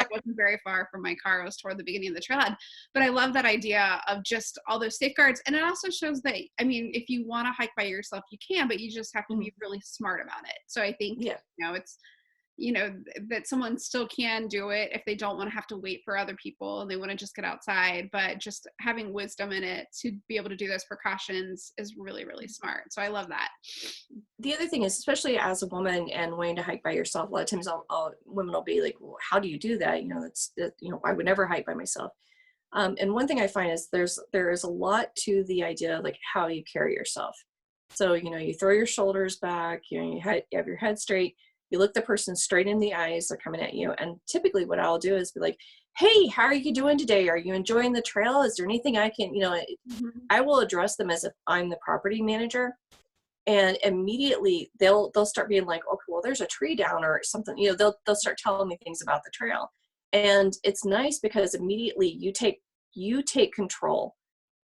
wasn't very far from my car. I was toward the beginning of the trailhead. But I love that idea of just all those safeguards. And it also shows that, I mean, if you want to hike by yourself, you can, but you just have to be really smart about it. So I think, it's, that someone still can do it if they don't want to have to wait for other people and they want to just get outside, but just having wisdom in it to be able to do those precautions is really, really smart. So I love that. The other thing is, especially as a woman and wanting to hike by yourself, a lot of times women will be like, well, how do you do that? I would never hike by myself. And one thing I find is there is a lot to the idea of like how you carry yourself. So, you throw your shoulders back, you have your head straight. You look the person straight in the eyes, they're coming at you. And typically what I'll do is be like, hey, how are you doing today? Are you enjoying the trail? Is there anything I can, I will address them as if I'm the property manager. And immediately they'll start being like, okay, well, there's a tree down or something, they'll start telling me things about the trail. And it's nice because immediately you take control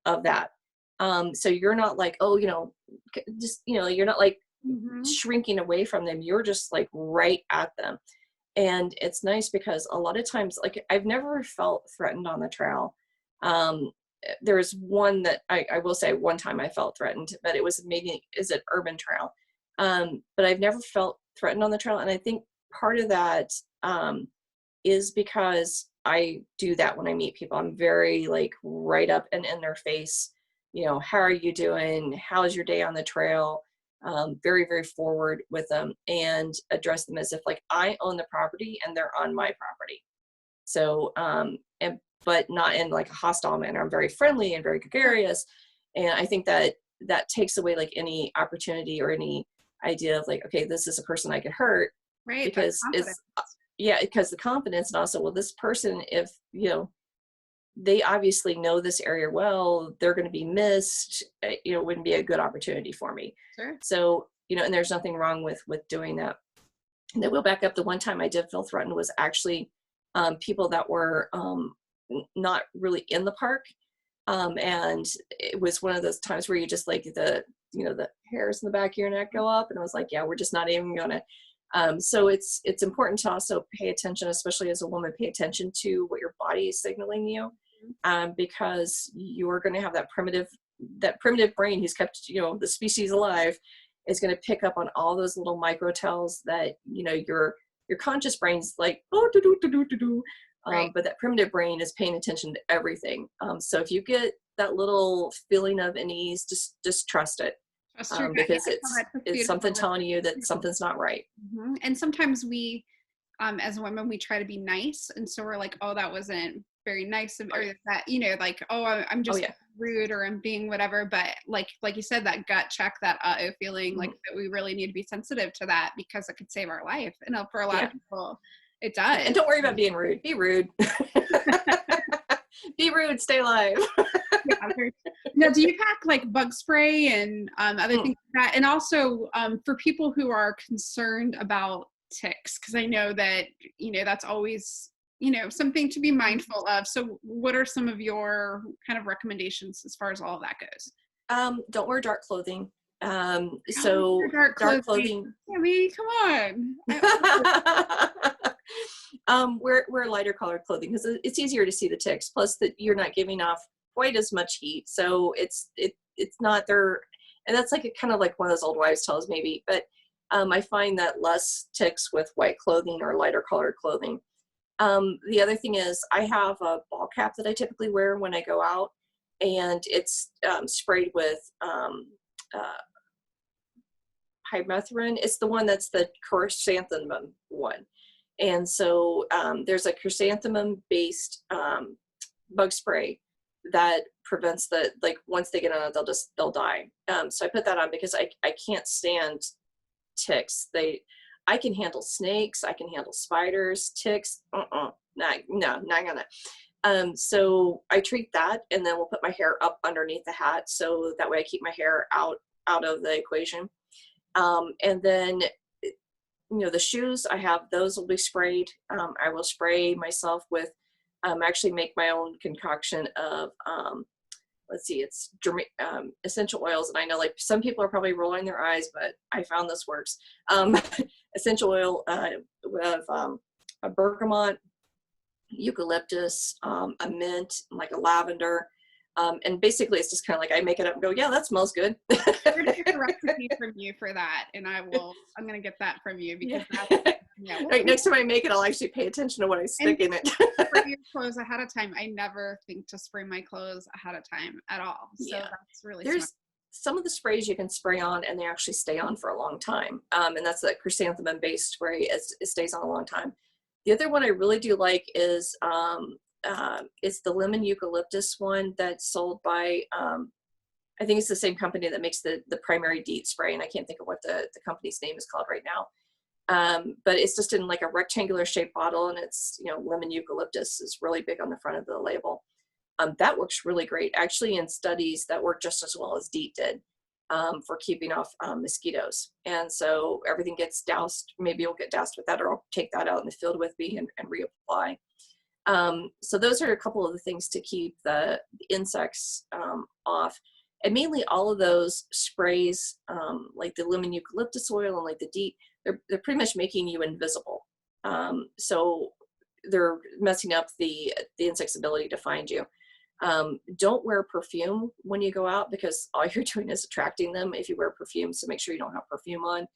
of that. So you're not like, oh, just, you're not like Mm-hmm. shrinking away from them. You're just like right at them. And it's nice because a lot of times, like, I've never felt threatened on the trail. There's one that I will say one time I felt threatened, but it was maybe is an urban trail. But I've never felt threatened on the trail. And I think part of that is because I do that when I meet people. I'm very like right up and in their face. How are you doing? How's your day on the trail? Very, very forward with them and address them as if like I own the property and they're on my property. So, but not in like a hostile manner. I'm very friendly and very gregarious. And I think that takes away like any opportunity or any idea of like, okay, this is a person I could hurt, Right. because because the confidence, and also, well, this person, if, they obviously know this area well, they're going to be missed, wouldn't be a good opportunity for me. Sure. So, and there's nothing wrong with doing that. And then we'll back up. The one time I did feel threatened was actually people that were not really in the park. And it was one of those times where you just like the hairs in the back of your neck go up, and I was like, yeah, we're just not even gonna. So it's important to also pay attention, especially as a woman, pay attention to what your body is signaling you, because you're going to have that primitive brain who's kept the species alive, is going to pick up on all those little micro tells that your conscious brain's like, oh, do. Right. But that primitive brain is paying attention to everything. So if you get that little feeling of unease, just trust it. Because it's something telling you that something's not right. Mm-hmm. And sometimes we, as women, we try to be nice, and so we're like, oh, that wasn't very nice of, or that, like, oh, I'm just rude, or I'm being whatever. But like you said, that gut check, that feeling, like that we really need to be sensitive to that, because it could save our life. And for a lot of people, it does. And don't worry about being rude. Be rude. Be rude. Stay alive. Now, do you pack like bug spray and other things like that? And also for people who are concerned about ticks, because I know that, that's always, something to be mindful of. So what are some of your kind of recommendations as far as all of that goes? Don't wear dark clothing. So dark clothing. I mean, come on. Wear lighter colored clothing because it's easier to see the ticks. Plus that you're not giving off quite as much heat, so it's not there. And that's like kind of like one of those old wives' tales maybe. But I find that less ticks with white clothing or lighter colored clothing. The other thing is I have a ball cap that I typically wear when I go out, and it's sprayed with pyrethrin. It's the one that's the chrysanthemum one. And so there's a chrysanthemum based bug spray that prevents once they get on it, they'll die. So I put that on because I can't stand ticks. I can handle snakes, I can handle spiders, ticks, not gonna. So I treat that, and then we'll put my hair up underneath the hat, so that way I keep my hair out of the equation. And then the shoes I have, those will be sprayed. I will spray myself with actually make my own concoction of it's essential oils. And I know like some people are probably rolling their eyes, but I found this works. Essential oil with a bergamot, eucalyptus, a mint, like a lavender. And basically it's just kind of like I make it up and go, yeah, that smells good. I'm going to get a recipe from you for that, and I'm going to get that from you, because right, next time I make it, I'll actually pay attention to what I stick in it. Spray your clothes ahead of time. I never think to spray my clothes ahead of time at all. So that's really There's smart. Some of the sprays you can spray on and they actually stay on for a long time. And that's the chrysanthemum based spray. It stays on a long time. The other one I really do like is the lemon eucalyptus one that's sold by, I think it's the same company that makes the primary DEET spray, and I can't think of what the company's name is called right now. But it's just in like a rectangular shaped bottle, and it's, lemon eucalyptus is really big on the front of the label. That works really great. Actually, in studies that work just as well as DEET did for keeping off mosquitoes. And so everything gets doused. Maybe you'll get doused with that, or I'll take that out in the field with me and reapply. So those are a couple of the things to keep the insects off. And mainly all of those sprays, like the lemon eucalyptus oil and like the DEET, they're pretty much making you invisible. So they're messing up the insect's ability to find you. Don't wear perfume when you go out, because all you're doing is attracting them if you wear perfume. So make sure you don't have perfume on.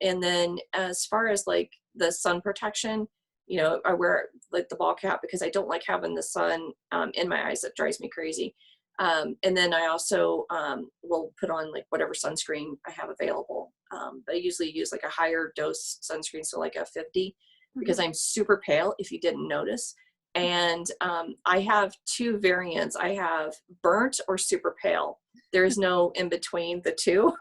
And then as far as like the sun protection, you know, I wear like the ball cap because I don't like having the sun in my eyes. That drives me crazy. And then I also will put on like whatever sunscreen I have available. But I usually use like a higher dose sunscreen, so like a 50, because I'm super pale, if you didn't notice. And I have two variants. I have burnt or super pale. There's no in between the two.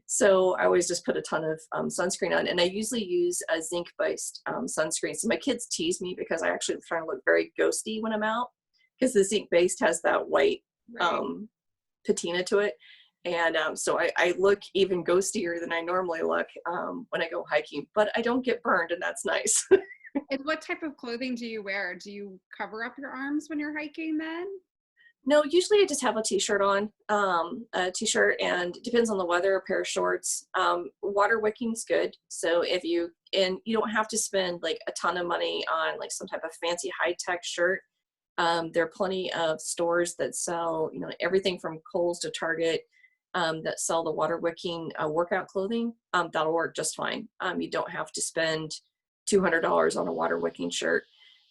So I always just put a ton of sunscreen on, and I usually use a zinc-based sunscreen. So my kids tease me because I actually try to look very ghosty when I'm out, because the zinc-based has that white patina to it. And so I look even ghostier than I normally look when I go hiking, but I don't get burned, and that's nice. And what type of clothing do you wear? Do you cover up your arms when you're hiking then? No, usually I just have a t-shirt on, a t-shirt, and it depends on the weather, a pair of shorts. Water wicking's good. So you don't have to spend like a ton of money on like some type of fancy high-tech shirt. There are plenty of stores that sell, you know, everything from Kohl's to Target, that sell the water wicking workout clothing. That'll work just fine. You don't have to spend $200 on a water wicking shirt.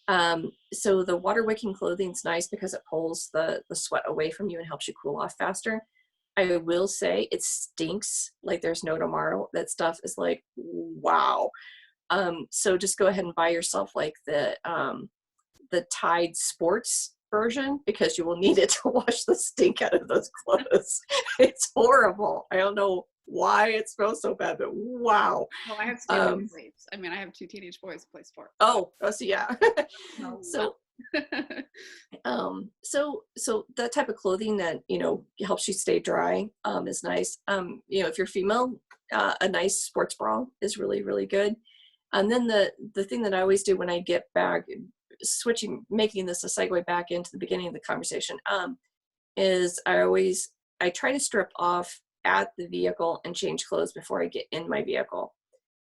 So the water wicking clothing's nice because it pulls the sweat away from you and helps you cool off faster. I will say it stinks like there's no tomorrow. That stuff is like, wow. So just go ahead and buy yourself like the Tide Sports version, because you will need it to wash the stink out of those clothes. It's horrible. I don't know why it smells so bad, but wow. Well, I have two athletes. I mean, I have two teenage boys who play sport. So yeah. So that type of clothing that, you know, helps you stay dry is nice. You know, if you're female, a nice sports bra is really, really good. And then the thing that I always do when I get back, making this a segue back into the beginning of the conversation, is I try to strip off at the vehicle and change clothes before I get in my vehicle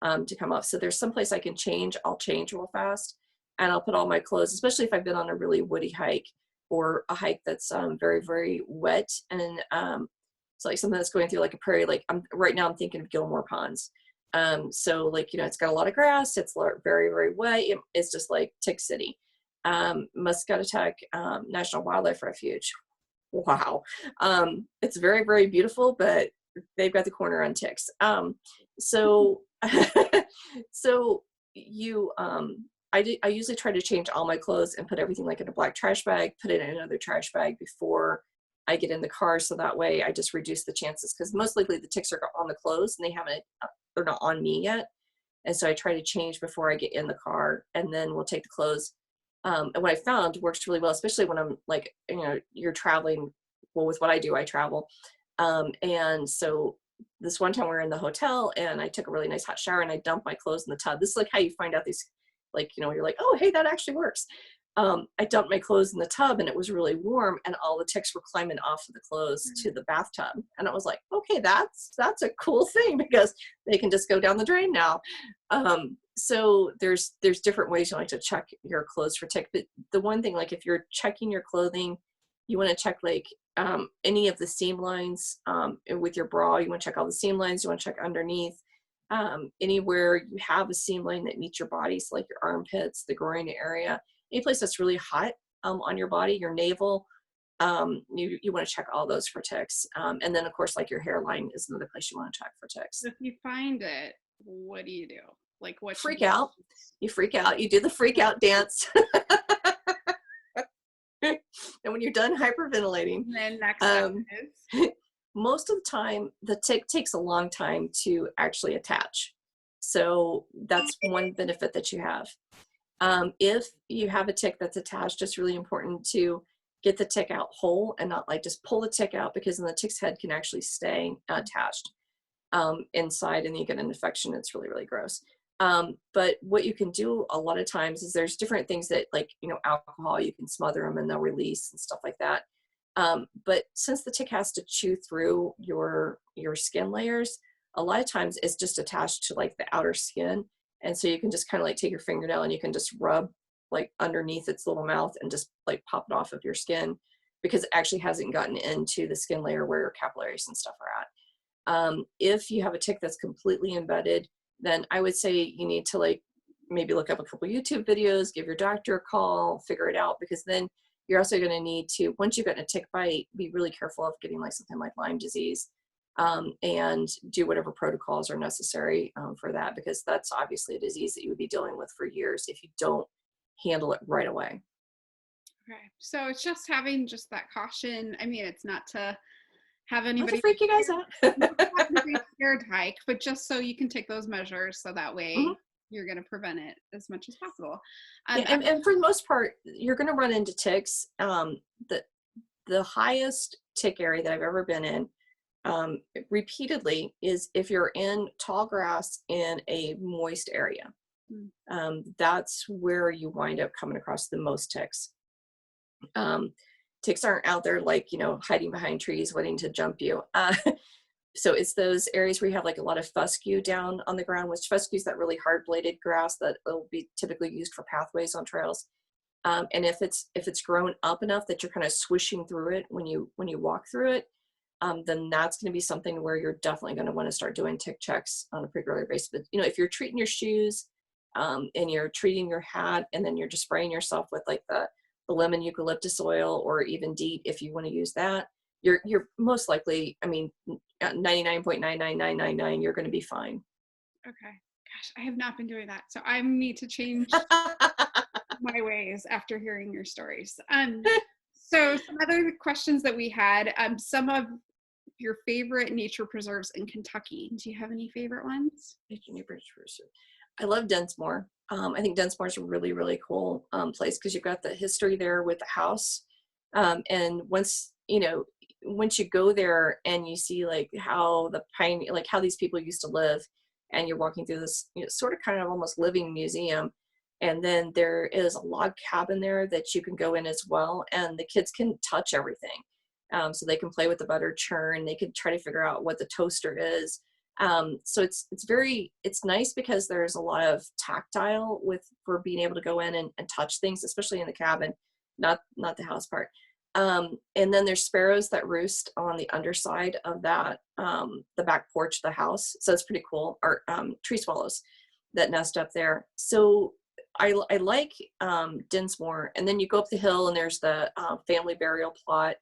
to come off. So there's someplace I can change. I'll change real fast, and I'll put all my clothes, especially if I've been on a really woody hike or a hike that's very, very wet. And it's like something that's going through like a prairie. Like right now I'm thinking of Gilmore Ponds. So like, you know, it's got a lot of grass. It's very, very wet. It's just like Tick City. Muscatatuck National Wildlife Refuge. Wow. It's very, very beautiful, but they've got the corner on ticks. So I usually try to change all my clothes and put everything like in a black trash bag, put it in another trash bag before I get in the car. So that way I just reduce the chances, because most likely the ticks are on the clothes and they're not on me yet. And so I try to change before I get in the car, and then we'll take the clothes. And what I found works really well, especially when I'm like, you know, you're traveling. Well, with what I do, I travel. And so this one time we were in the hotel and I took a really nice hot shower and I dumped my clothes in the tub. This is like how you find out these, like, you know, you're like, oh, hey, that actually works. I dumped my clothes in the tub and it was really warm, and all the ticks were climbing off of the clothes to the bathtub. And I was like, okay, that's a cool thing, because they can just go down the drain now. So there's different ways you like to check your clothes for tick. But the one thing, like if you're checking your clothing, you want to check like any of the seam lines with your bra. You want to check all the seam lines. You want to check underneath. Anywhere you have a seam line that meets your body, so like your armpits, the groin area, any place that's really hot on your body, your navel, you want to check all those for ticks. And then of course, like your hairline is another place you want to check for ticks. If you find it, what do you do? Like what? Freak out. You freak out. You do the freak out dance. And when you're done hyperventilating, and then next step is? Most of the time, the tick takes a long time to actually attach. So that's one benefit that you have. If you have a tick that's attached, it's really important to get the tick out whole and not like just pull the tick out, because then the tick's head can actually stay attached inside, and you get an infection. It's really, really gross. But what you can do a lot of times is there's different things that, like, you know, alcohol, you can smother them and they'll release and stuff like that. But since the tick has to chew through your skin layers, a lot of times it's just attached to like the outer skin. And so you can just kind of like take your fingernail and you can just rub like underneath its little mouth and just like pop it off of your skin, because it actually hasn't gotten into the skin layer where your capillaries and stuff are at. If you have a tick that's completely embedded, then I would say you need to like maybe look up a couple YouTube videos, give your doctor a call, figure it out, because then you're also going to need to, once you've gotten a tick bite, be really careful of getting like something like Lyme disease, and do whatever protocols are necessary for that, because that's obviously a disease that you would be dealing with for years if you don't handle it right away. Okay, so it's just having just that caution. I mean, it's not to have Not anybody to freak you guys out. scared hike, but just so you can take those measures so that way Mhm. you're going to prevent it as much as possible. Yeah, and for the most part, you're going to run into ticks. The highest tick area that I've ever been in, repeatedly, is if you're in tall grass in a moist area. That's where you wind up coming across the most ticks. Ticks aren't out there like, hiding behind trees waiting to jump you. So it's those areas where you have like a lot of fescue down on the ground, which fescue is that really hard bladed grass that will be typically used for pathways on trails. And if it's grown up enough that you're kind of swishing through it when you walk through it, then that's going to be something where you're definitely going to want to start doing tick checks on a pretty regular basis. But if you're treating your shoes, and you're treating your hat, and then you're just spraying yourself with like the lemon eucalyptus oil, or even DEET if you want to use that, you're most likely, 99.99999, you're going to be fine. Okay. Gosh, I have not been doing that. So I need to change my ways after hearing your stories. So some other questions that we had, some of your favorite nature preserves in Kentucky. Do you have any favorite ones? I love Densmore. I think Densmore is a really, really cool place, because you've got the history there with the house. And once you go there and you see like how how these people used to live, and you're walking through this sort of kind of almost living museum, and then there is a log cabin there that you can go in as well, and the kids can touch everything. So they can play with the butter churn, they can try to figure out what the toaster is. So it's nice because there's a lot of tactile for being able to go in and touch things, especially in the cabin, not the house part. And then there's sparrows that roost on the underside of that, the back porch of the house. So it's pretty cool. Or tree swallows that nest up there. So I like Dinsmore. And then you go up the hill and there's the family burial plot.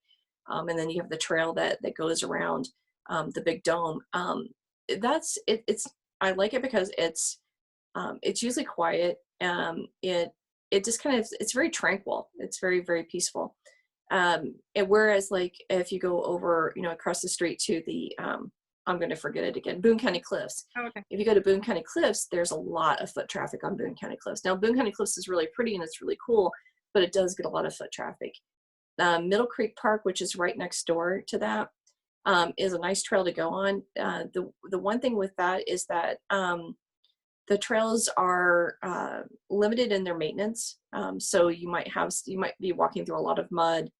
And then you have the trail that goes around the big dome. I like it because it's usually quiet. It just kind of, it's very tranquil. It's very, very peaceful. And whereas like if you go over, across the street to the, I'm going to forget it again, Boone County Cliffs. Oh, okay. If you go to Boone County Cliffs, there's a lot of foot traffic on Boone County Cliffs. Now, Boone County Cliffs is really pretty and it's really cool, but it does get a lot of foot traffic. Middle Creek Park, which is right next door to that, is a nice trail to go on. The one thing with that is that the trails are limited in their maintenance. So you might be walking through a lot of mud,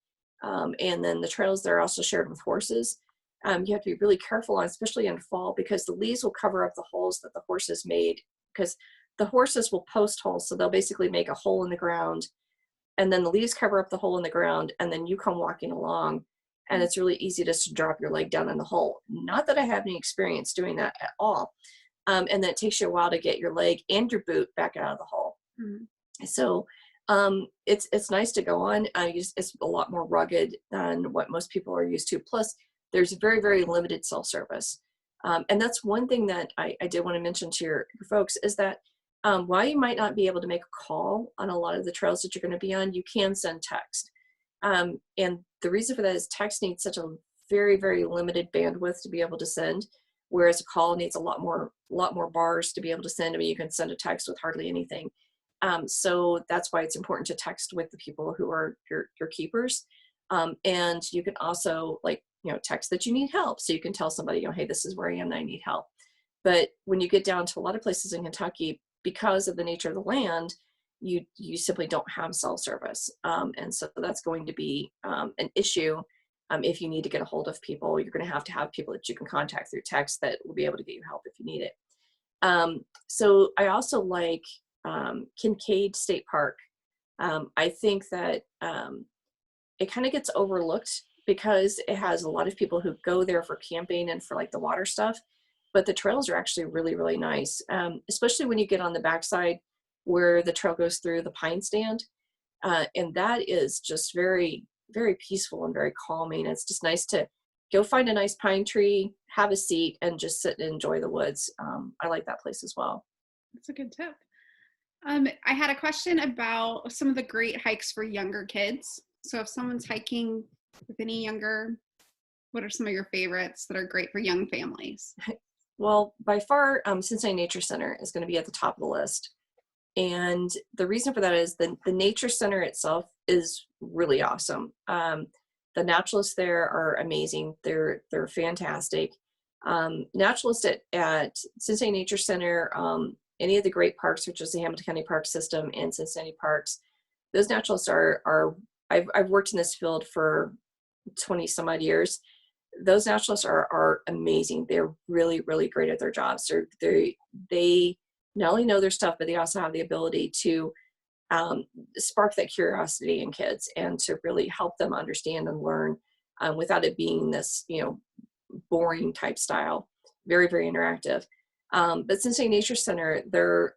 and then the trails there are also shared with horses. You have to be really careful on, especially in fall, because the leaves will cover up the holes that the horses made, because the horses will post holes. So they'll basically make a hole in the ground, and then the leaves cover up the hole in the ground, and then you come walking along, and it's really easy just to drop your leg down in the hole. Not that I have any experience doing that at all. And then it takes you a while to get your leg and your boot back out of the hole. Mm-hmm. So it's nice to go on. It's a lot more rugged than what most people are used to. Plus, there's very, very limited cell service. And that's one thing that I did want to mention to your folks, is that while you might not be able to make a call on a lot of the trails that you're going to be on, you can send text. And the reason for that is text needs such a very, very limited bandwidth to be able to send, whereas a call needs a lot more bars to be able to send. I mean, you can send a text with hardly anything. So that's why it's important to text with the people who are your keepers. And you can also text that you need help. So you can tell somebody, hey, this is where I am and I need help. But when you get down to a lot of places in Kentucky, because of the nature of the land, you simply don't have cell service. And so that's going to be an issue If you need to get a hold of people, you're going to have people that you can contact through text that will be able to get you help if you need it. So I also like Kincaid State Park. I think that it kind of gets overlooked because it has a lot of people who go there for camping and for like the water stuff, but the trails are actually really, really nice, especially when you get on the backside where the trail goes through the pine stand. And that is just very, very peaceful and very calming. It's just nice to go find a nice pine tree, have a seat, and just sit and enjoy the woods. I like that place as well. That's a good tip. I had a question about some of the great hikes for younger kids. So if someone's hiking with any younger, what are some of your favorites that are great for young families? Well, by far, Cincinnati Nature Center is going to be at the top of the list. And the reason for that is the Nature Center itself is really awesome. The naturalists there are amazing. They're fantastic. Naturalists at Cincinnati Nature Center, any of the great parks, which is the Hamilton County Park System and Cincinnati Parks, those naturalists are I've worked in this field for 20 some odd years. Those naturalists are amazing. They're really, really great at their jobs. They not only know their stuff, but they also have the ability to spark that curiosity in kids and to really help them understand and learn without it being this, boring type style. Very, very interactive. But Cincinnati Nature Center, they're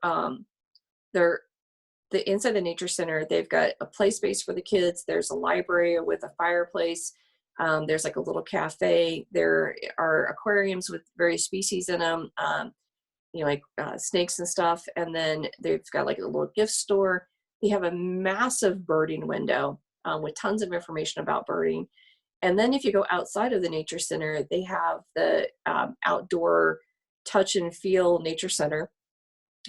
the inside the Nature Center, they've got a play space for the kids. There's a library with a fireplace. There's like a little cafe. There are aquariums with various species in them, like snakes and stuff. And then they've got like a little gift store. They have a massive birding window with tons of information about birding. And then if you go outside of the Nature Center, they have the outdoor touch and feel Nature Center,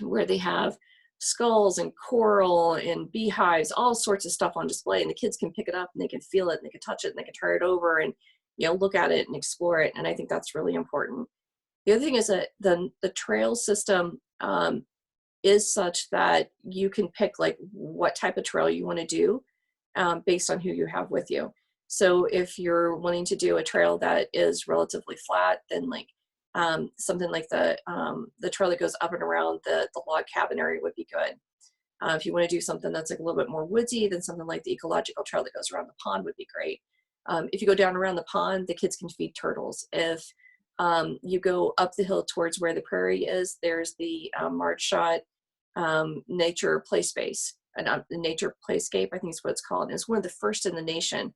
where they have skulls and coral and beehives, all sorts of stuff on display, and the kids can pick it up and they can feel it and they can touch it and they can turn it over and look at it and explore it. And I think that's really important. The other thing is that the trail system is such that you can pick like what type of trail you want to do based on who you have with you. So if you're wanting to do a trail that is relatively flat, then like something like the trail that goes up and around the log cabin area would be good. If you want to do something that's like a little bit more woodsy, then something like the Ecological Trail that goes around the pond would be great. If you go down around the pond, the kids can feed turtles. If you go up the hill towards where the prairie is, there's the Marge Shot Nature Play Space, the Nature Playscape, I think is what it's called. And it's one of the first in the nation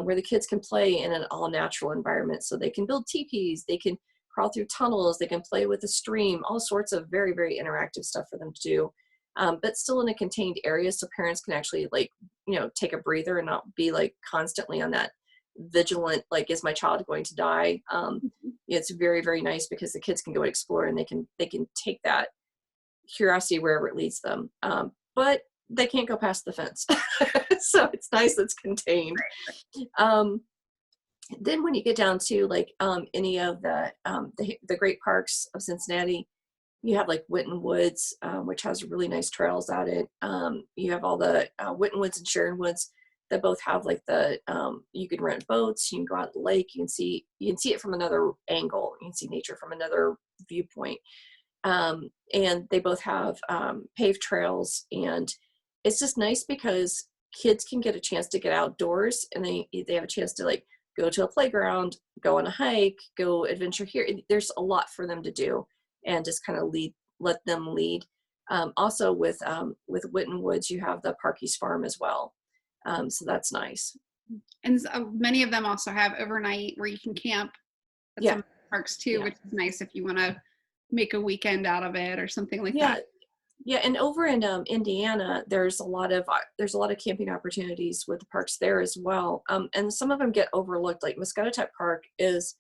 where the kids can play in an all-natural environment. So they can build teepees, they can crawl through tunnels, they can play with a stream, all sorts of very, very interactive stuff for them to do, but still in a contained area so parents can actually take a breather and not be like constantly on that vigilant, like, is my child going to die? It's very, very nice because the kids can go explore and they can take that curiosity wherever it leads them. But they can't go past the fence. So it's nice it's contained. Then when you get down to like any of the great parks of Cincinnati, you have like Winton Woods, which has really nice trails at it. You have all the Winton Woods and Sharon Woods that both have like you can rent boats, you can go out to the lake, you can see it from another angle, you can see nature from another viewpoint. And they both have paved trails, and it's just nice because kids can get a chance to get outdoors, and they have a chance to like go to a playground, go on a hike, go adventure here. There's a lot for them to do, and just kind of let them lead. Also with Winton Woods, you have the Parkey's Farm as well. So that's nice. And many of them also have overnight where you can camp at some parks too, which is nice if you want to make a weekend out of it or something like that. Yeah, and over in Indiana, there's a lot of camping opportunities with the parks there as well. And some of them get overlooked. Like Muscatatuck Park is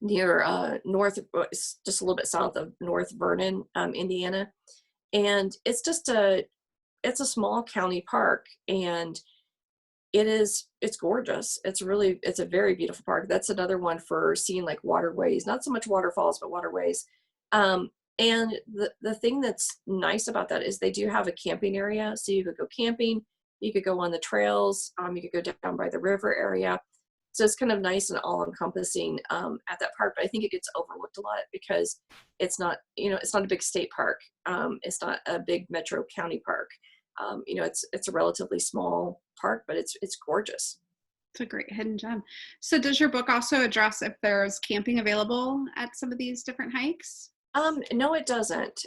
near north, just a little bit south of North Vernon, Indiana, and it's a small county park, and it's gorgeous. It's a very beautiful park. That's another one for seeing like waterways, not so much waterfalls, but waterways. And the thing that's nice about that is they do have a camping area. So you could go camping, You could go on the trails. You could go down by the river area. So it's kind of nice and all-encompassing at that park. But I think it gets overlooked a lot because it's not, it's not a big state park. It's not a big metro county park. It's a relatively small park, but it's gorgeous. It's a great hidden gem. So does your book also address if there's camping available at some of these different hikes? No, it doesn't.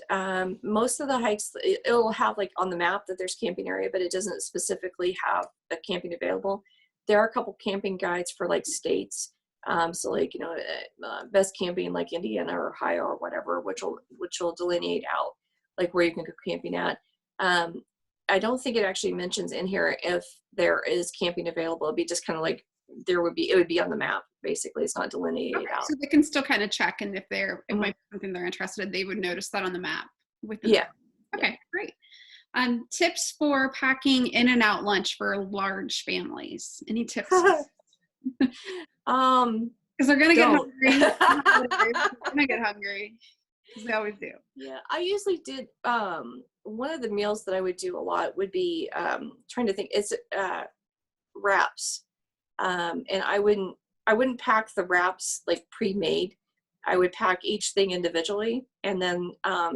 Most of the hikes, it'll have like on the map that there's camping area, but it doesn't specifically have a camping available. There are a couple camping guides for like states. So like, best camping like Indiana or Ohio or whatever, which will delineate out like where you can go camping at. I don't think it actually mentions in here if there is camping available. It'd be just kind of like it would be on the map. Basically, it's not delineated out. So they can still kind of check, and if Mm-hmm. might be something they're interested in, they would notice that on the map. Yeah. Okay, great. Tips for packing in and out lunch for large families. Any tips? Because they're gonna get hungry. They're gonna get hungry. They always do. Yeah, I usually did. One of the meals that I would do a lot would be trying to think. It's wraps, and I wouldn't pack the wraps like pre-made. I would pack each thing individually, and then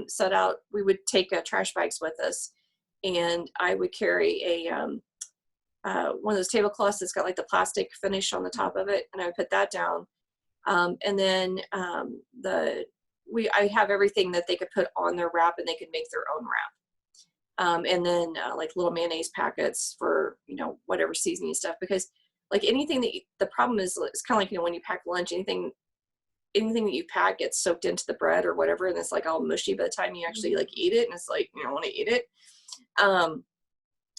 set out. We would take trash bags with us, and I would carry a one of those tablecloths that's got like the plastic finish on the top of it, and I would put that down. And then I have everything that they could put on their wrap, and they could make their own wrap. And then like little mayonnaise packets for whatever seasoning stuff, because like anything the problem is it's kind of like when you pack lunch, anything that you pack gets soaked into the bread or whatever, and it's like all mushy by the time you actually like eat it, and it's like you don't want to eat it.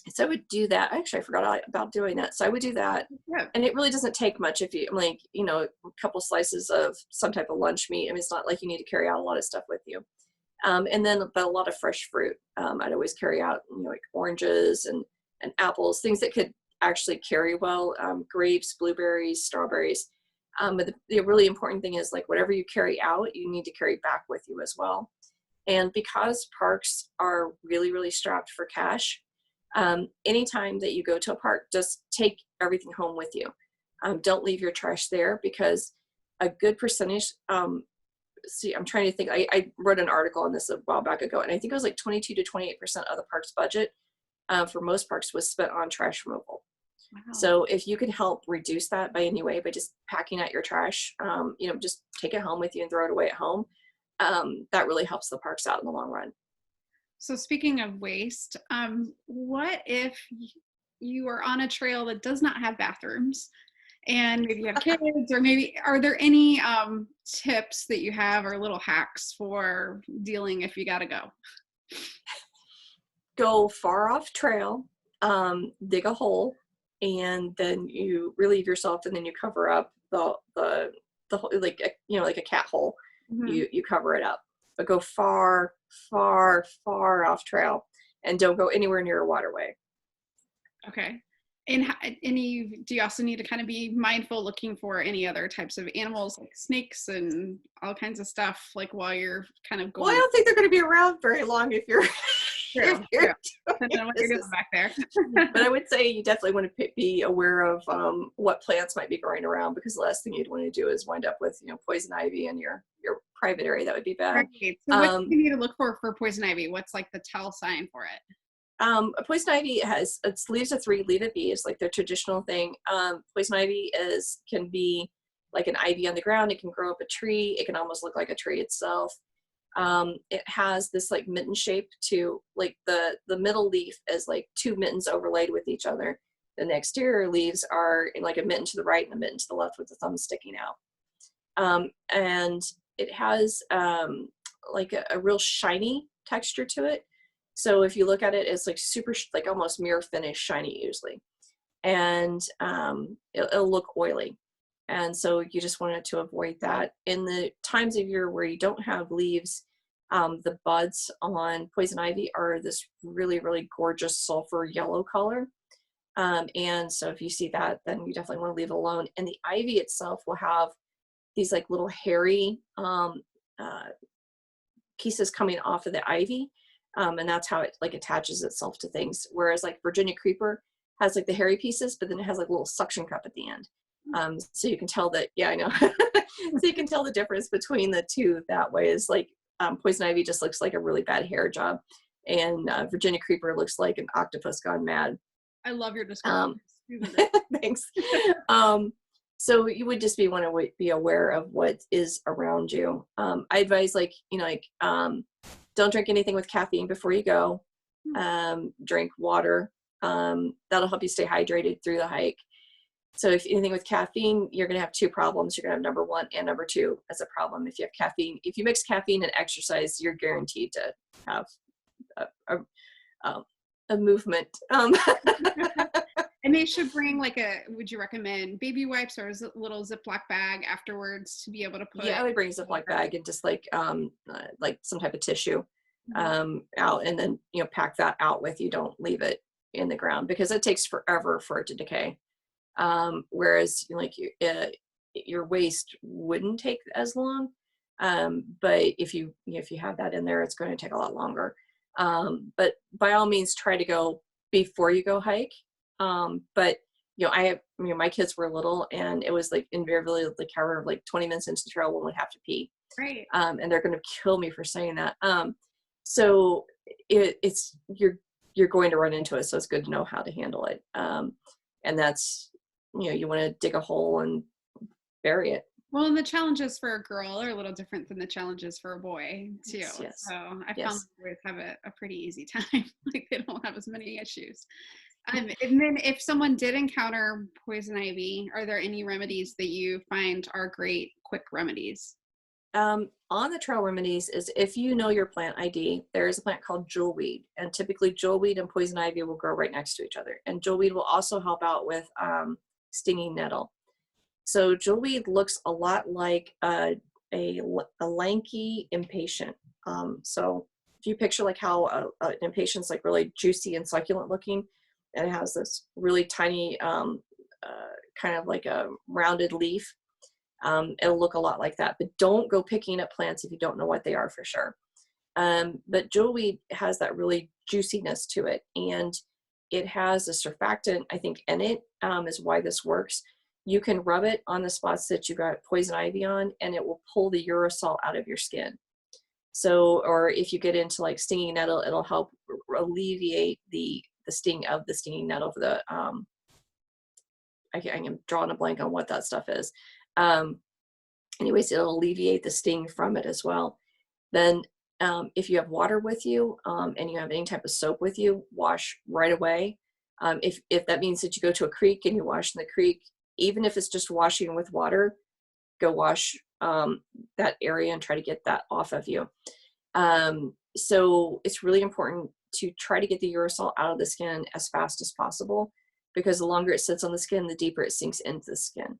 So I would do that. Actually, I forgot about doing that. So I would do that. Yeah. And it really doesn't take much if you like, a couple slices of some type of lunch meat. I mean, it's not like you need to carry out a lot of stuff with you. But a lot of fresh fruit. I'd always carry out, like oranges and apples, things that could actually carry well, grapes, blueberries, strawberries. But the really important thing is like whatever you carry out, you need to carry back with you as well. And because parks are really, really strapped for cash, anytime that you go to a park, just take everything home with you. Don't leave your trash there, because a good percentage, I'm trying to think, I wrote an article on this a while back ago, and I think it was like 22 to 28% of the park's budget for most parks was spent on trash removal. Wow. So if you can help reduce that by any way, by just packing out your trash, just take it home with you and throw it away at home. That really helps the parks out in the long run. So speaking of waste, what if you are on a trail that does not have bathrooms, and maybe you have kids, or maybe are there any tips that you have or little hacks for dealing if you got to go? Go far off trail, dig a hole, and then you relieve yourself, and then you cover up the like a cat hole. Mm-hmm. You cover it up. But go far, far, far off trail, and don't go anywhere near a waterway. Okay. And do you also need to kind of be mindful looking for any other types of animals like snakes and all kinds of stuff, like while you're kind of going? Well, I don't think they're going to be around very long if you're True. Depending on what you're doing back there. But I would say you definitely want to be aware of what plants might be growing around, because the last thing you'd want to do is wind up with poison ivy in your private area. That would be bad. Right. So what do you need to look for poison ivy? What's like the tell sign for it? A poison ivy has its leaves of 3, leave of B is like their traditional thing. Poison ivy can be like an ivy on the ground. It can grow up a tree. It can almost look like a tree itself. It has this like mitten shape to like the middle leaf is like 2 mittens overlaid with each other. The exterior leaves are in like a mitten to the right and a mitten to the left with the thumb sticking out. And it has like a real shiny texture to it. So if you look at it, it's like super, like almost mirror finish shiny usually. And it'll look oily. And so you just wanted to avoid that. In the times of year where you don't have leaves, the buds on poison ivy are this really, really gorgeous sulfur yellow color. And so if you see that, then you definitely want to leave it alone. And the ivy itself will have these like little hairy pieces coming off of the ivy. And that's how it like attaches itself to things. Whereas like Virginia creeper has like the hairy pieces, but then it has like a little suction cup at the end. So you can tell that, yeah, I know. So you can tell the difference between the two that way. Is like poison ivy just looks like a really bad hair job, and Virginia creeper looks like an octopus gone mad. I love your description. Thanks. So you would just want to be aware of what is around you. I advise don't drink anything with caffeine before you go. Drink water. That'll help you stay hydrated through the hike. So if anything with caffeine, you're going to have two problems. You're going to have number one and number two as a problem. If you have caffeine, if you mix caffeine and exercise, you're guaranteed to have a movement. And they should bring would you recommend baby wipes or a little Ziploc bag afterwards to be able to put? Yeah, I would bring a Ziploc bag and just like some type of tissue out, and then, pack that out with you. Don't leave it in the ground because it takes forever for it to decay. Whereas your waste wouldn't take as long. But if you have that in there, it's going to take a lot longer. But by all means, try to go before you go hike. But my kids were little, and it was like invariably like however, like 20 minutes into the trail, one would have to pee. Right. And they're going to kill me for saying that. So you're going to run into it. So it's good to know how to handle it. And that's, you want to dig a hole and bury it. Well, and the challenges for a girl are a little different than the challenges for a boy too. Yes. So I found boys have a pretty easy time. Like they don't have as many issues. And then if someone did encounter poison ivy, are there any remedies that you find are great quick remedies? On the trail remedies is if you know your plant ID, there is a plant called jewelweed, and typically jewelweed and poison ivy will grow right next to each other. And jewelweed will also help out with stinging nettle. So jewelweed looks a lot like a lanky impatient. So if you picture like how an impatient's like really juicy and succulent looking, and it has this really tiny kind of like a rounded leaf, it'll look a lot like that. But don't go picking up plants if you don't know what they are for sure. But jewelweed has that really juiciness to it, and it has a surfactant, I think, in it, is why this works. You can rub it on the spots that you got poison ivy on, and it will pull the urusol out of your skin. So, or if you get into like stinging nettle, it'll help alleviate the sting of the stinging nettle. I am drawing a blank on what that stuff is. Anyways, it'll alleviate the sting from it as well. Then if you have water with you and you have any type of soap with you, wash right away. If that means that you go to a creek and you wash in the creek, even if it's just washing with water, go wash that area and try to get that off of you. So it's really important to try to get the urusol out of the skin as fast as possible, because the longer it sits on the skin, the deeper it sinks into the skin.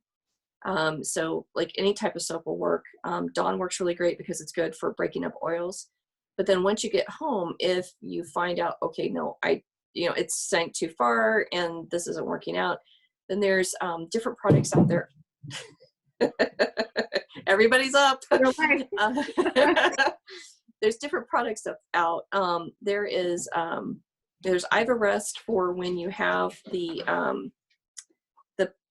So like any type of soap will work. Dawn works really great because it's good for breaking up oils. But then once you get home, if you find out, okay, no, it's sank too far and this isn't working out, then there's different products out there. Everybody's up. There's different products out. There's Ivarest for when you have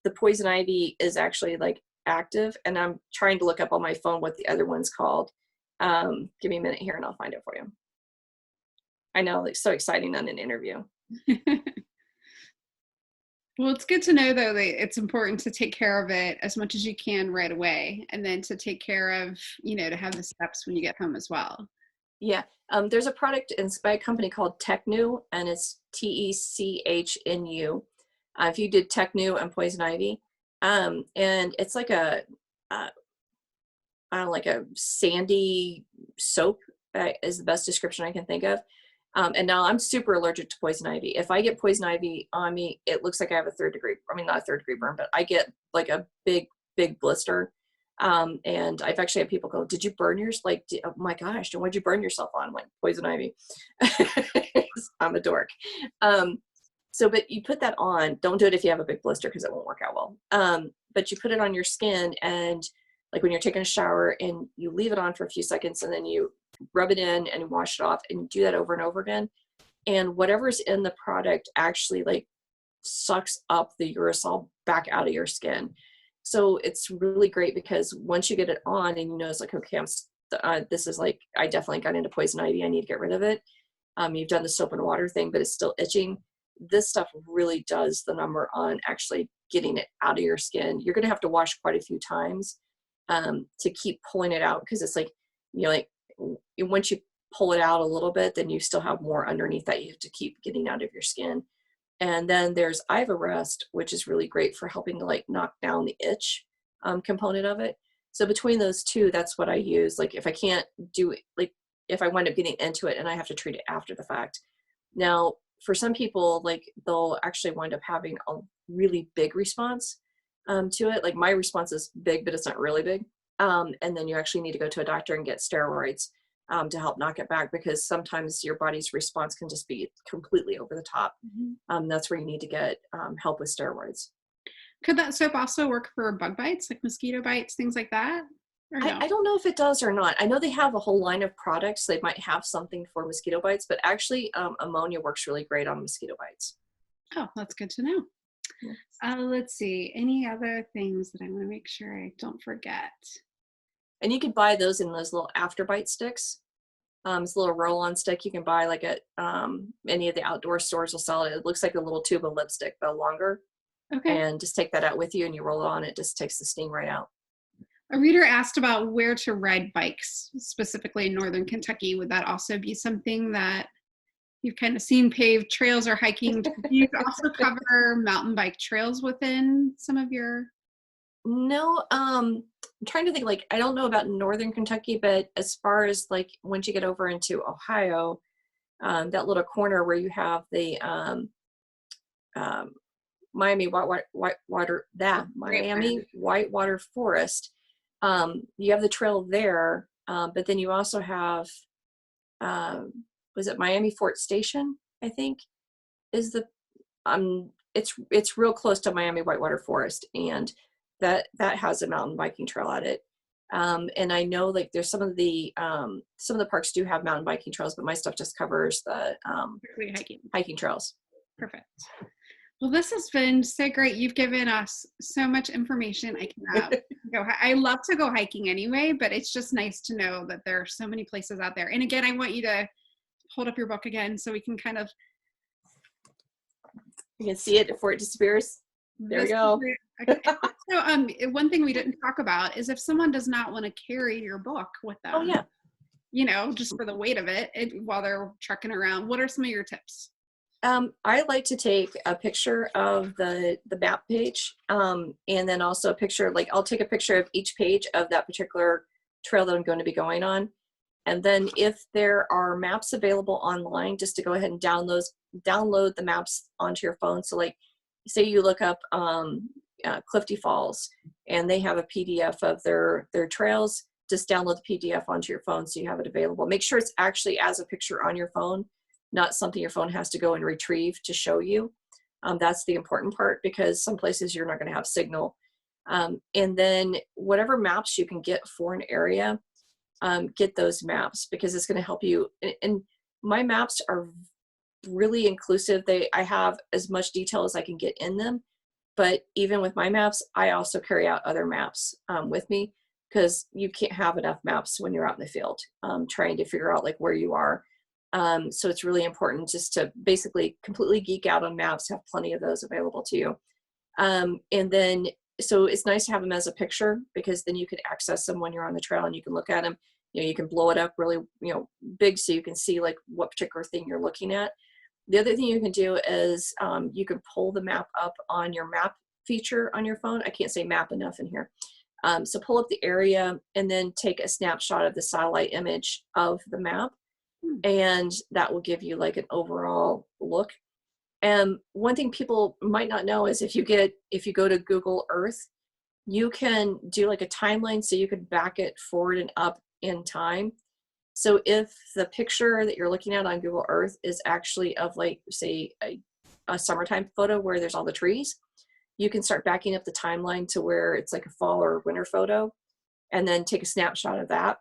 the poison ivy is actually like active, and I'm trying to look up on my phone what the other one's called. Give me a minute here and I'll find it for you. I know, it's so exciting on an interview. Well, it's good to know though that it's important to take care of it as much as you can right away, and then to take care of, to have the steps when you get home as well. Yeah. There's a product by a company called Technu, and it's TECHNU. If you did Technu and poison ivy, and it's like a sandy soap, is the best description I can think of. And now I'm super allergic to poison ivy. If I get poison ivy on me, it looks like I have a third degree, not a third degree burn, but I get like a big blister. And I've actually had people go, did you burn yours? Like, oh my gosh, what'd you burn yourself on? I'm like, poison ivy. I'm a dork. But you put that on. Don't do it if you have a big blister, because it won't work out well. But you put it on your skin, and like when you're taking a shower, and you leave it on for a few seconds, and then you rub it in and wash it off, and do that over and over again. And whatever's in the product actually like sucks up the urusol back out of your skin. So it's really great because once you get it on and you know, it's like, okay, this is like, I definitely got into poison ivy. I need to get rid of it. You've done the soap and water thing, but it's still itching. This stuff really does the number on actually getting it out of your skin. You're going to have to wash quite a few times to keep pulling it out, because it's like, you know, like once you pull it out a little bit, then you still have more underneath that you have to keep getting out of your skin. And then there's Ivarest, which is really great for helping to like knock down the itch component of it. So between those two, that's what I use. Like if I can't do it, like if I wind up getting into it and I have to treat it after the fact. Now, for some people, like they'll actually wind up having a really big response to it. Like my response is big, but it's not really big. And then you actually need to go to a doctor and get steroids to help knock it back, because sometimes your body's response can just be completely over the top. That's where you need to get help with steroids. Could that soap also work for bug bites, like mosquito bites, things like that? Or no? I don't know if it does or not. I know they have a whole line of products. They might have something for mosquito bites, but actually ammonia works really great on mosquito bites. Oh, that's good to know. Yes. Let's see. Any other things that I want to make sure I don't forget? And you could buy those in those little afterbite sticks. It's a little roll-on stick you can buy like at any of the outdoor stores will sell it. It looks like a little tube of lipstick, but longer. Okay. And just take that out with you and you roll it on. It just takes the sting right out. A reader asked about where to ride bikes, specifically in northern Kentucky. Would that also be something that you've kind of seen? Paved trails or hiking? Do you also cover mountain bike trails within some of your? No, I'm trying to think, like, I don't know about northern Kentucky, but as far as like once you get over into Ohio, that little corner where you have the Miami Whitewater Forest, you have the trail there, but then you also have was it Miami Fort Station, I think is the it's real close to Miami Whitewater Forest, and that has a mountain biking trail at it. And I know like there's some of the parks do have mountain biking trails, but my stuff just covers the hiking trails. Perfect. Well, this has been so great. You've given us so much information. I can go. I love to go hiking anyway, but it's just nice to know that there are so many places out there. And again, I want you to hold up your book again so we can kind of. You can see it before it disappears. There we go. Okay. So, one thing we didn't talk about is if someone does not want to carry your book with them. Oh yeah. You know, just for the weight of it while they're trekking around. What are some of your tips? I like to take a picture of the map page, and then also a picture, like I'll take a picture of each page of that particular trail that I'm going to be going on. And then if there are maps available online, just to go ahead and download the maps onto your phone. So like, say you look up Clifty Falls and they have a PDF of their trails, just download the PDF onto your phone so you have it available. Make sure it's actually as a picture on your phone, not something your phone has to go and retrieve to show you. That's the important part, because some places you're not going to have signal. And then whatever maps you can get for an area, get those maps, because it's going to help you. And my maps are really inclusive. I have as much detail as I can get in them. But even with my maps, I also carry out other maps with me, because you can't have enough maps when you're out in the field trying to figure out like where you are. So it's really important just to basically completely geek out on maps, have plenty of those available to you. And then, so it's nice to have them as a picture, because then you can access them when you're on the trail and you can look at them. You know, you can blow it up really, big so you can see like what particular thing you're looking at. The other thing you can do is you can pull the map up on your map feature on your phone. I can't say map enough in here. So pull up the area and then take a snapshot of the satellite image of the map. And that will give you like an overall look. And one thing people might not know is if you go to Google Earth, you can do like a timeline, so you could back it forward and up in time. So if the picture that you're looking at on Google Earth is actually of like, say, a summertime photo where there's all the trees, you can start backing up the timeline to where it's like a fall or winter photo, and then take a snapshot of that.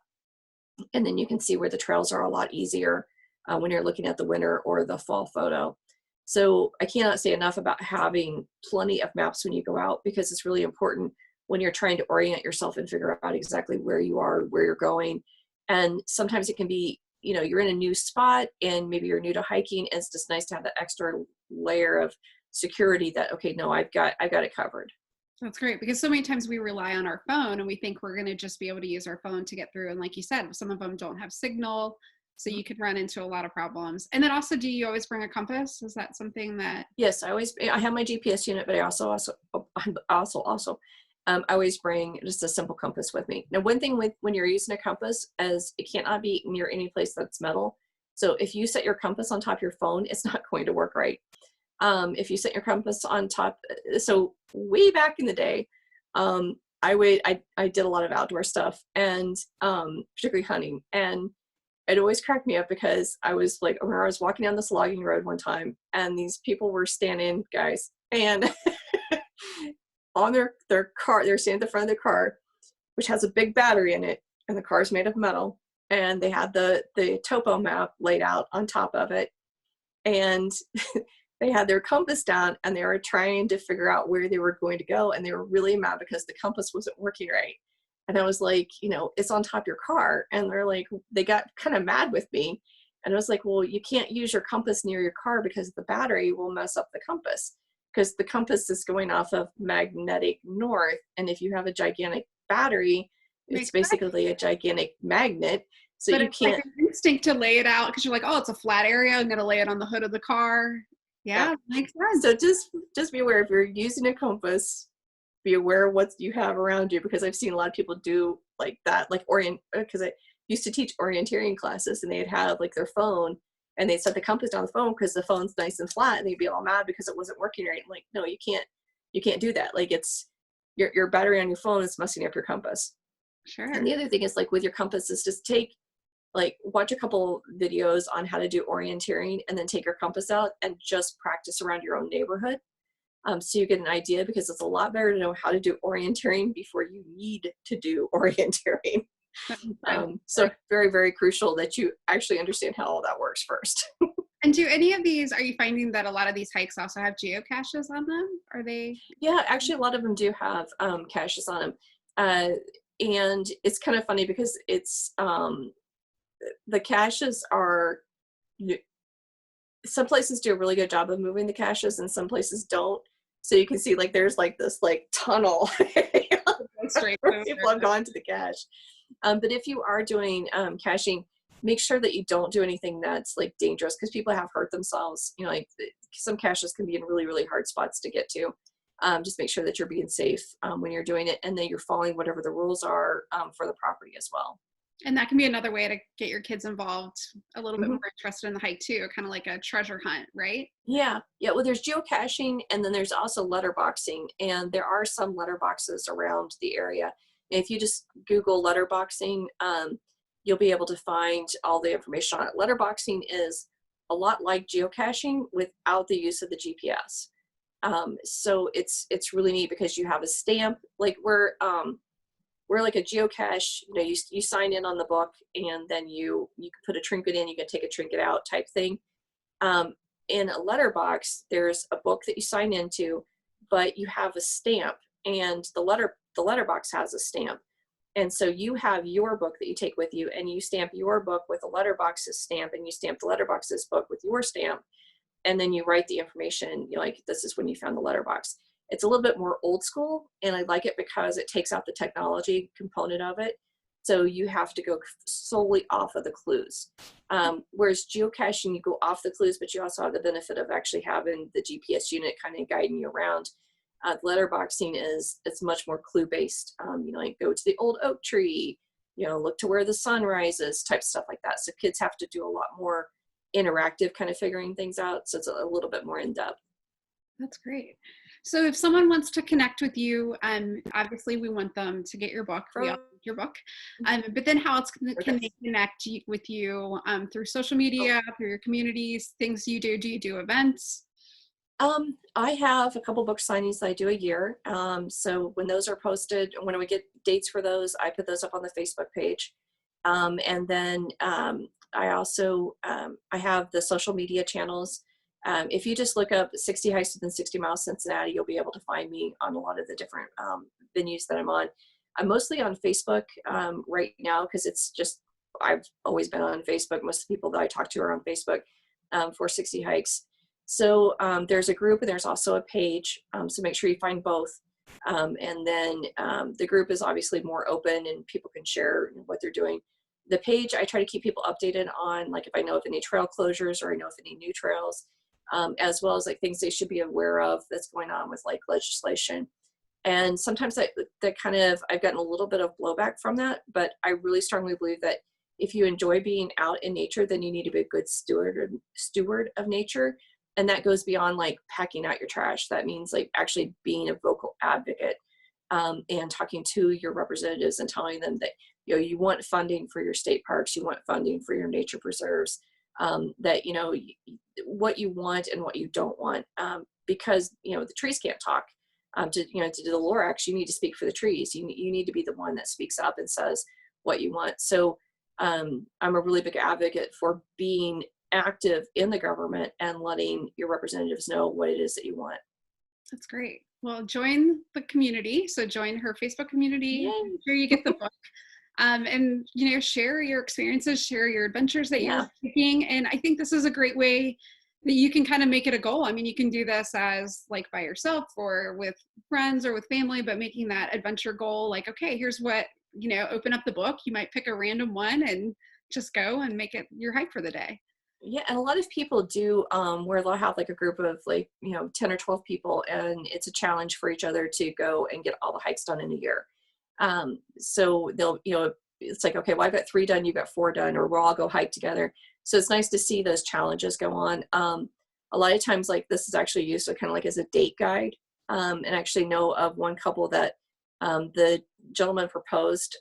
And then you can see where the trails are a lot easier when you're looking at the winter or the fall photo. So I cannot say enough about having plenty of maps when you go out, because it's really important when you're trying to orient yourself and figure out exactly where you are, where you're going. And sometimes it can be, you know, you're in a new spot and maybe you're new to hiking, and it's just nice to have that extra layer of security that, okay, no, I've got it covered. That's great, because so many times we rely on our phone and we think we're going to just be able to use our phone to get through. And like you said, some of them don't have signal. So you could run into a lot of problems. And then also, do you always bring a compass? Is that something that? Yes, I have my GPS unit, but I always bring just a simple compass with me. Now, one thing with when you're using a compass is it cannot be near any place that's metal. So if you set your compass on top of your phone, it's not going to work right. If you set your compass on top, so way back in the day, I did a lot of outdoor stuff, and particularly hunting, and it always cracked me up because I was like, I was walking down this logging road one time, and these people were standing, guys, and on their car, they're standing at the front of their car, which has a big battery in it, and the car's made of metal, and they had the topo map laid out on top of it, and they had their compass down, and they were trying to figure out where they were going to go, and they were really mad because the compass wasn't working right. And I was like, you know, it's on top of your car. And they're like, they got kind of mad with me. And I was like, well, you can't use your compass near your car because the battery will mess up the compass, because the compass is going off of magnetic north. And if you have a gigantic battery, it's basically a gigantic magnet. So But you it's can't. like an instinct to lay it out, because you're like, oh, it's a flat area, I'm going to lay it on the hood of the car. Yeah, makes sense. So just be aware, if you're using a compass, be aware of what you have around you, because I've seen a lot of people do like that, like because I used to teach orienteering classes, and they'd have like their phone, and they'd set the compass down the phone because the phone's nice and flat, and they'd be all mad because it wasn't working right. I'm like, no, you can't do that. Like, it's your battery on your phone is messing up your compass. Sure. And the other thing is, like, with your compass, is just watch a couple videos on how to do orienteering, and then take your compass out and just practice around your own neighborhood. So you get an idea, because it's a lot better to know how to do orienteering before you need to do orienteering. So very, very crucial that you actually understand how all that works first. And do any of these, are you finding that a lot of these hikes also have geocaches on them? Are they? Yeah, actually a lot of them do have caches on them. And it's kind of funny because it's the caches are, some places do a really good job of moving the caches and some places don't. So you can see, like, there's like this like tunnel where people have gone to the cache. But if you are doing caching, make sure that you don't do anything that's like dangerous, because people have hurt themselves. You know, like some caches can be in really, really hard spots to get to. Just make sure that you're being safe when you're doing it, and that you're following whatever the rules are for the property as well. And that can be another way to get your kids involved, a little bit more interested in the hike too, kind of like a treasure hunt, right? Yeah. Well, there's geocaching, and then there's also letterboxing, and there are some letterboxes around the area. And if you just Google letterboxing, you'll be able to find all the information on it. Letterboxing is a lot like geocaching without the use of the GPS. So it's really neat, because you have a stamp, like we're like a geocache, you know, you sign in on the book, and then you can put a trinket in, you can take a trinket out type thing. In a letterbox, there's a book that you sign into, but you have a stamp, and the letterbox has a stamp. And so you have your book that you take with you, and you stamp your book with a letterbox's stamp, and you stamp the letterbox's book with your stamp, and then you write the information, you know, like, this is when you found the letterbox. It's a little bit more old school, and I like it because it takes out the technology component of it. So you have to go solely off of the clues. Whereas geocaching, you go off the clues, but you also have the benefit of actually having the GPS unit kind of guiding you around. Letterboxing it's much more clue-based. You know, like, go to the old oak tree, you know, look to where the sun rises, type stuff like that. So kids have to do a lot more interactive kind of figuring things out. So it's a little bit more in-depth. That's great. So if someone wants to connect with you, obviously we want them to get your book. We all need your book. But then how else can they connect with you through social media, through your communities, things you do? Do you do events? I have a couple book signings that I do a year. So when those are posted, when we get dates for those, I put those up on the Facebook page. And then I also I have the social media channels. If you just look up 60 hikes within 60 miles Cincinnati, you'll be able to find me on a lot of the different venues that I'm on. I'm mostly on Facebook right now because it's just, I've always been on Facebook. Most of the people that I talk to are on Facebook for 60 hikes. So there's a group and there's also a page. So make sure you find both. And then the group is obviously more open and people can share what they're doing. The page, I try to keep people updated on, like if I know of any trail closures or I know of any new trails, as well as like things they should be aware of that's going on with like legislation. And sometimes that kind of, I've gotten a little bit of blowback from that, but I really strongly believe that if you enjoy being out in nature, then you need to be a good steward of nature. And that goes beyond like packing out your trash. That means like actually being a vocal advocate and talking to your representatives and telling them that, you know, you want funding for your state parks, you want funding for your nature preserves, that, you know, what you want and what you don't want, because, you know, the trees can't talk. To do the Lorax, you need to speak for the trees. You need to be the one that speaks up and says what you want. So I'm a really big advocate for being active in the government and letting your representatives know what it is that you want. That's great. Well, join the community. So join her Facebook community. Yay. Make sure you get the book. And, you know, share your experiences, share your adventures that you're taking. And I think this is a great way that you can kind of make it a goal. I mean, you can do this as like by yourself or with friends or with family, but making that adventure goal, like, okay, here's what, you know, open up the book. You might pick a random one and just go and make it your hike for the day. Yeah, and a lot of people do where they'll have like a group of like, you know, 10 or 12 people, and it's a challenge for each other to go and get all the hikes done in a year. So they'll, you know, it's like, okay, well, I've got 3 done, you've got 4 done, or we'll all go hike together. So it's nice to see those challenges go on. A lot of times, like this is actually used so kind of like as a date guide. And actually know of one couple that the gentleman proposed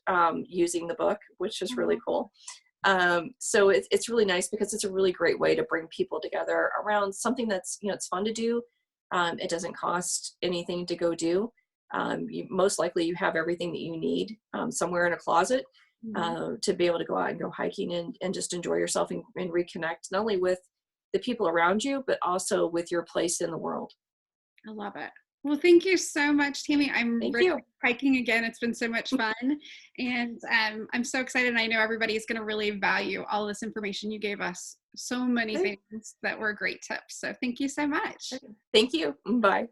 using the book, which is really cool. So it's really nice because it's a really great way to bring people together around something that's, you know, it's fun to do. It doesn't cost anything to go do. Most likely you have everything that you need somewhere in a closet to be able to go out and go hiking and just enjoy yourself and reconnect not only with the people around you, but also with your place in the world. I love it. Well, thank you so much, Tammy. I'm Thank you. hiking again. It's been so much fun. And I'm so excited. And I know everybody is going to really value all this information you gave us. So many things that were great tips. So thank you so much. Thank you. Bye.